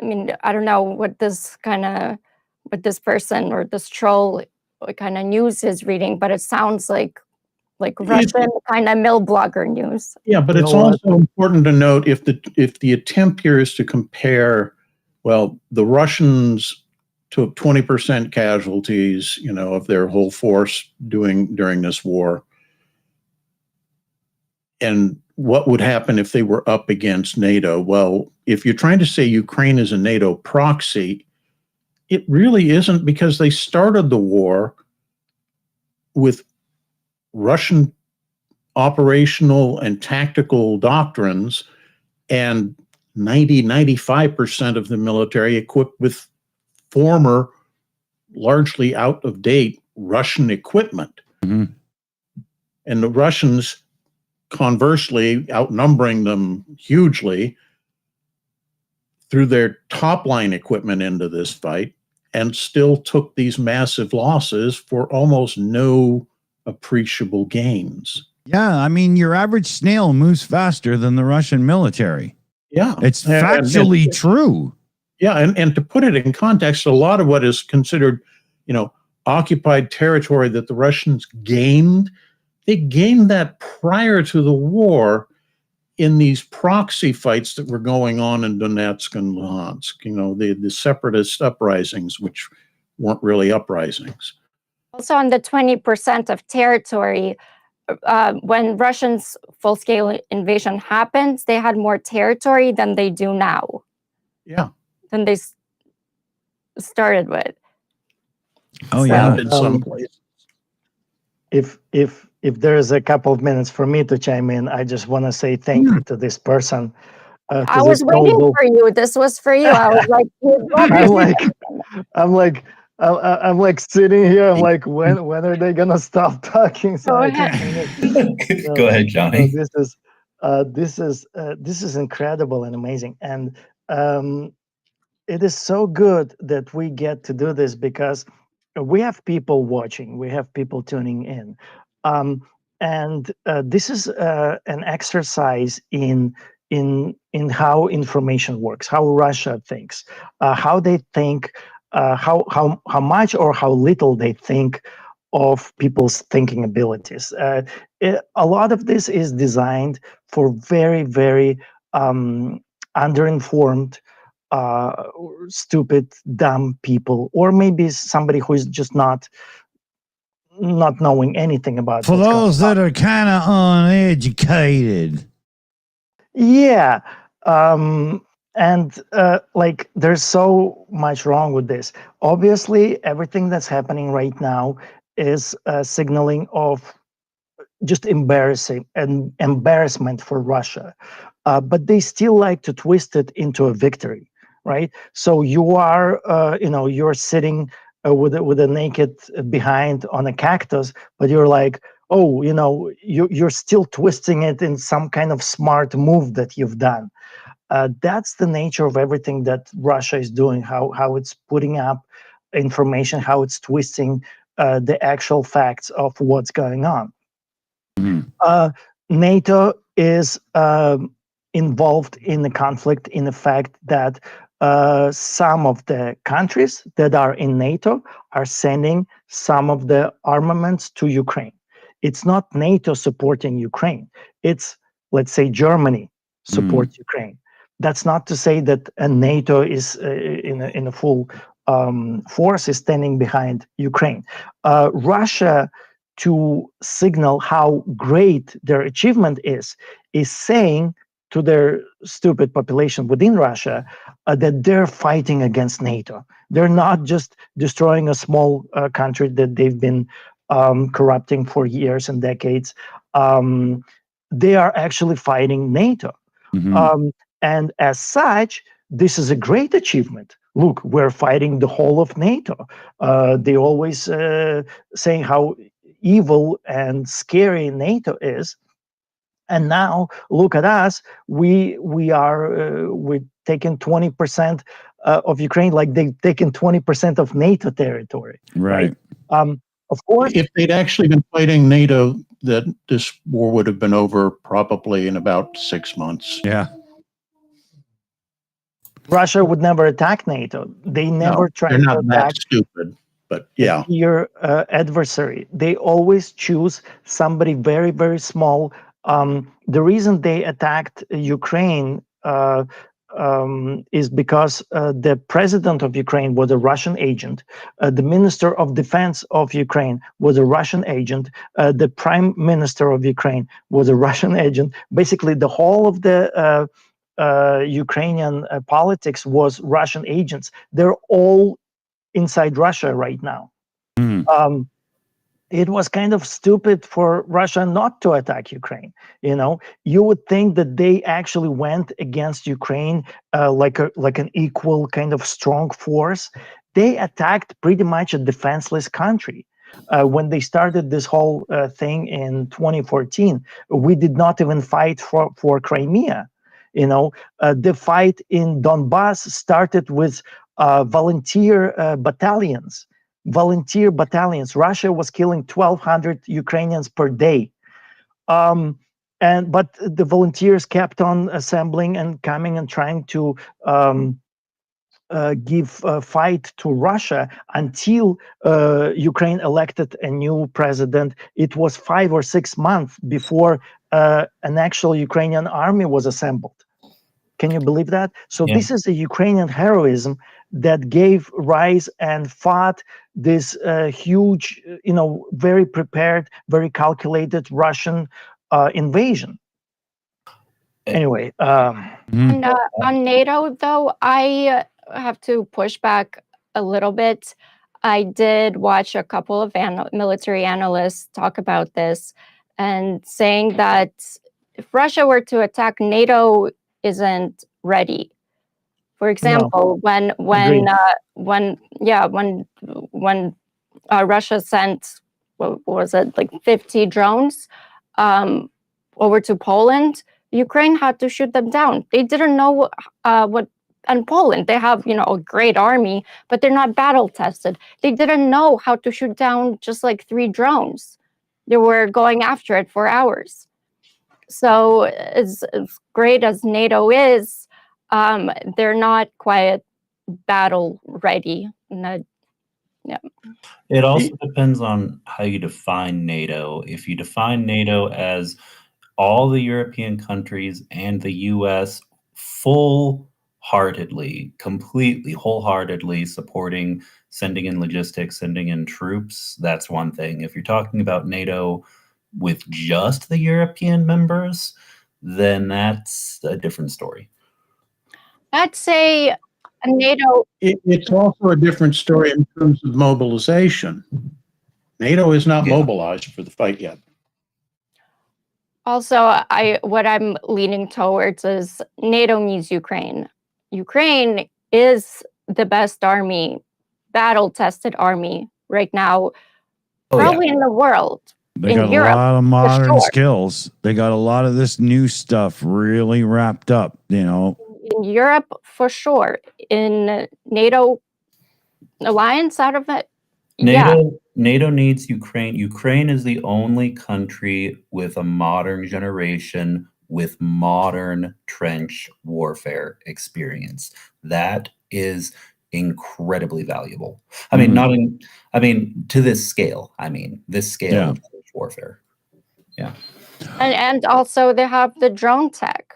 don't know what this person or this troll kind of news is reading, but it sounds like Russian kind of mill blogger news. Yeah, but it's also important to note if the attempt here is to compare, well, the Russians took 20% casualties, you know, of their whole force during this war. And what would happen if they were up against NATO? Well, if you're trying to say Ukraine is a NATO proxy, it really isn't, because they started the war with Russian operational and tactical doctrines, and 95% of the military equipped with former, largely out-of-date Russian equipment. Mm-hmm. And the Russians, conversely, outnumbering them hugely, threw their top-line equipment into this fight and still took these massive losses for almost no appreciable gains. Yeah, I mean, your average snail moves faster than the Russian military. Yeah. It's factually true. Yeah, and to put it in context, a lot of what is considered, you know, occupied territory that the Russians gained, they gained that prior to the war in these proxy fights that were going on in Donetsk and Luhansk, the separatist uprisings, which weren't really uprisings. Also, on the 20% of territory, when Russians' full-scale invasion happened, they had more territory than they do now. Yeah. Than they started with. Oh, yeah. In some places. If there is a couple of minutes for me to chime in, I just want to say thank you to this person. I was waiting for you. This was for you. I was like, I'm like sitting here. I'm like, when are they gonna stop talking? So I can finish. Go ahead, Johnny. This is incredible and amazing, and it is so good that we get to do this because we have people watching, we have people tuning in, and this is an exercise in how information works, how Russia thinks, how they think, how much or how little they think of people's thinking abilities. A lot of this is designed for very, very underinformed, stupid, dumb people, or maybe somebody who is just not knowing anything about. For those that are kind of uneducated. Yeah. And like, there's so much wrong with this. Obviously, everything that's happening right now is signaling of just embarrassment for Russia. But they still like to twist it into a victory, right? So you are, you're sitting with a naked behind on a cactus, but you're like, oh, you're still twisting it in some kind of smart move that you've done. That's the nature of everything that Russia is doing, how it's putting up information, how it's twisting the actual facts of what's going on. NATO is involved in the conflict in the fact that some of the countries that are in NATO are sending some of the armaments to Ukraine. It's not NATO supporting Ukraine. It's, let's say, Germany supports Ukraine. That's not to say that NATO is in a full force is standing behind Ukraine. Russia, to signal how great their achievement is saying to their stupid population within Russia that they're fighting against NATO. They're not just destroying a small country that they've been corrupting for years and decades. They are actually fighting NATO. And as such, this is a great achievement. Look, we're fighting the whole of NATO. They always saying how evil and scary NATO is, and now look at us. We're taking 20% of Ukraine, like they've taken 20% of NATO territory. Right. Of course, if they'd actually been fighting NATO, that this war would have been over probably in about 6 months. Yeah. Russia would never attack NATO. They never try to attack. They're not that stupid. But yeah, your adversary. They always choose somebody very, very small. The reason they attacked Ukraine is because the president of Ukraine was a Russian agent. The minister of defense of Ukraine was a Russian agent. The prime minister of Ukraine was a Russian agent. Basically, the whole of the Ukrainian politics was Russian agents. They're all inside Russia right now. It was kind of stupid for Russia not to attack Ukraine. You would think that they actually went against Ukraine like an equal kind of strong force. They attacked pretty much a defenseless country. When they started this whole thing in 2014, we did not even fight for Crimea. The fight in Donbass started with volunteer battalions. Russia was killing 1,200 Ukrainians per day. But the volunteers kept on assembling and coming and trying to give a fight to Russia until Ukraine elected a new president. It was 5 or 6 months before an actual Ukrainian army was assembled. Can you believe that? So Yeah. this is the Ukrainian heroism that gave rise and fought this huge, very prepared, very calculated Russian invasion. Anyway, And on NATO, though, I have to push back a little bit. I did watch a couple of military analysts talk about this and saying that if Russia were to attack, NATO isn't ready. For example, when Russia sent, what was it, like 50 drones over to Poland, Ukraine had to shoot them down. They didn't know what. And Poland, they have, a great army, but they're not battle tested. They didn't know how to shoot down just like 3 drones. They were going after it for hours. So as great as NATO is, they're not quite battle ready. It also depends on how you define NATO. If you define NATO as all the European countries and the US completely, wholeheartedly supporting sending in logistics, sending in troops, that's one thing. If you're talking about NATO with just the European members, then that's a different story. I'd say NATO. It's also a different story in terms of mobilization. NATO is not mobilized for the fight yet. Also, what I'm leaning towards is NATO means Ukraine. Ukraine is the best army, battle-tested army right now, probably in the world. They in got Europe, a lot of modern sure. skills. They got a lot of this new stuff really wrapped up, In Europe, for sure. In NATO alliance, out of it, NATO needs Ukraine. Ukraine is the only country with a modern generation with modern trench warfare experience. That is incredibly valuable. I mean, to this scale. This scale of trench warfare. Yeah. And also they have the drone tech.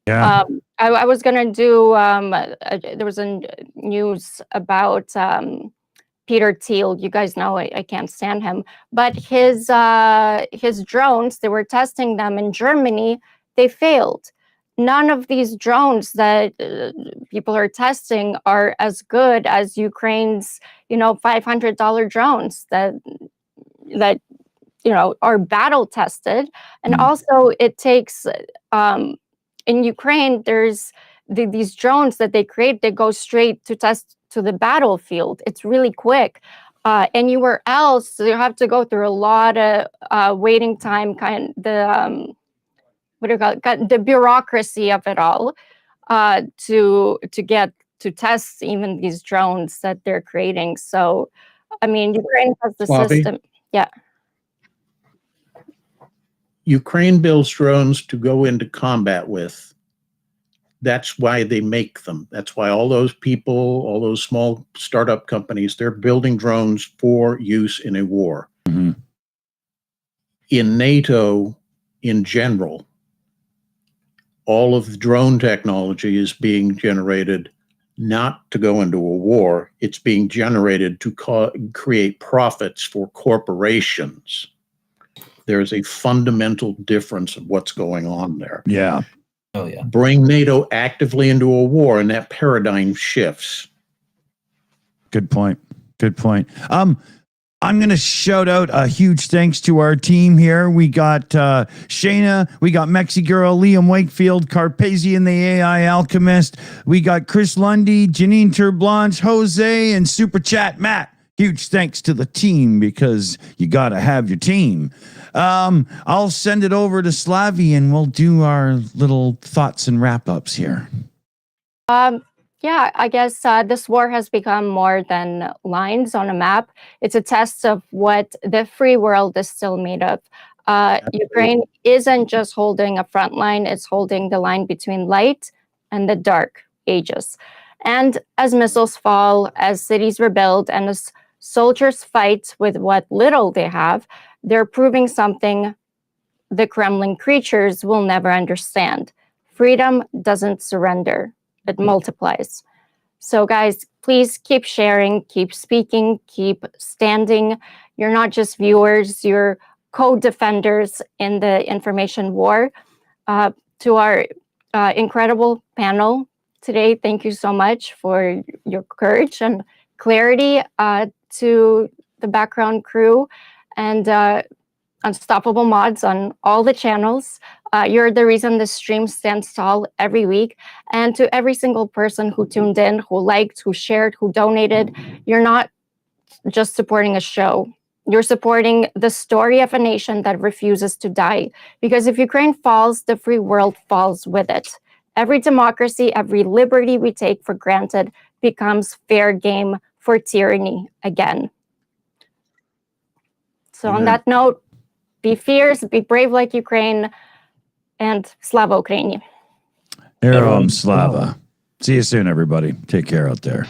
Yeah. I was gonna do. There was a news about Peter Thiel. You guys know I can't stand him, but his drones, they were testing them in Germany. They failed. None of these drones that people are testing are as good as Ukraine's, $500 drones that are battle tested. And also it takes in Ukraine, there's these drones that they create, they go straight to test to the battlefield. It's really quick. Anywhere else, you have to go through a lot of waiting time, the bureaucracy of it all, to get to test even these drones that they're creating. So, Ukraine has the system. Yeah. Ukraine builds drones to go into combat with. That's why they make them. That's why all those people, all those small startup companies, they're building drones for use in a war. Mm-hmm. In NATO, in general, all of the drone technology is being generated not to go into a war. It's being generated to create profits for corporations. There's a fundamental difference of what's going on there. Yeah. Oh, yeah. Bring NATO actively into a war, and that paradigm shifts. Good point. I'm going to shout out a huge thanks to our team here. We got Shayna, we got Mexi Girl, Liam Wakefield, Carpazian, the AI Alchemist. We got Chris Lundy, Janine Terblanche, Jose, and Super Chat Matt. Huge thanks to the team, because you got to have your team. I'll send it over to Slavy and we'll do our little thoughts and wrap-ups here. Yeah, I guess this war has become more than lines on a map. It's a test of what the free world is still made of. Ukraine isn't just holding a front line, it's holding the line between light and the dark ages. And as missiles fall, as cities rebuild, and as soldiers fight with what little they have, they're proving something the Kremlin creatures will never understand. Freedom doesn't surrender, it multiplies. So, guys, please keep sharing, keep speaking, keep standing. You're not just viewers, you're co defenders in the information war. To our incredible panel today, thank you so much for your courage and clarity. To the background crew and Unstoppable Mods on all the channels. You're the reason the stream stands tall every week. And to every single person who tuned in, who liked, who shared, who donated, you're not just supporting a show. You're supporting the story of a nation that refuses to die. Because if Ukraine falls, the free world falls with it. Every democracy, every liberty we take for granted becomes fair game for tyranny again. So on that note, be fierce, be brave like Ukraine, and Slava Ukraini. Heroam Slava. See you soon, everybody. Take care out there.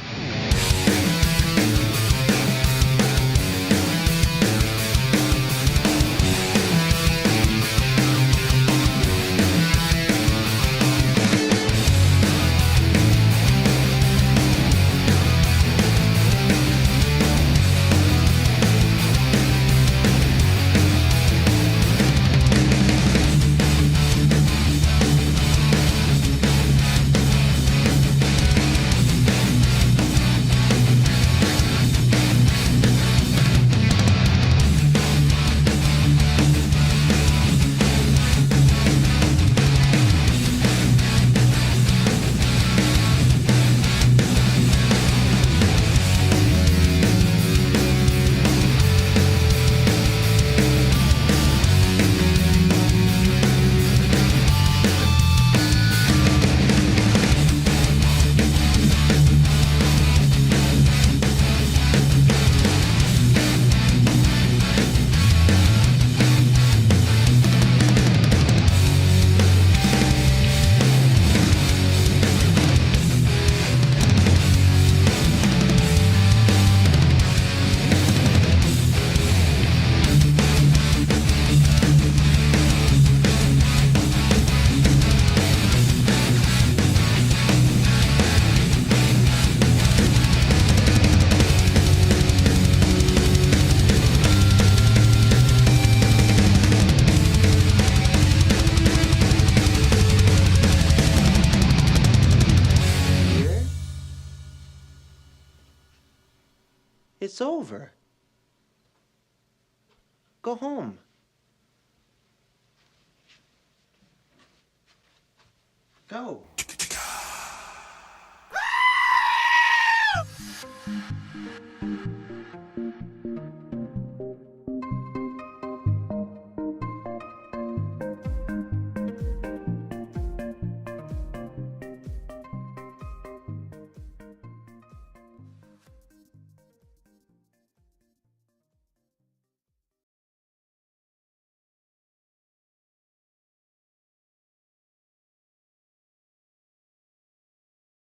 It's over. Go home. Go.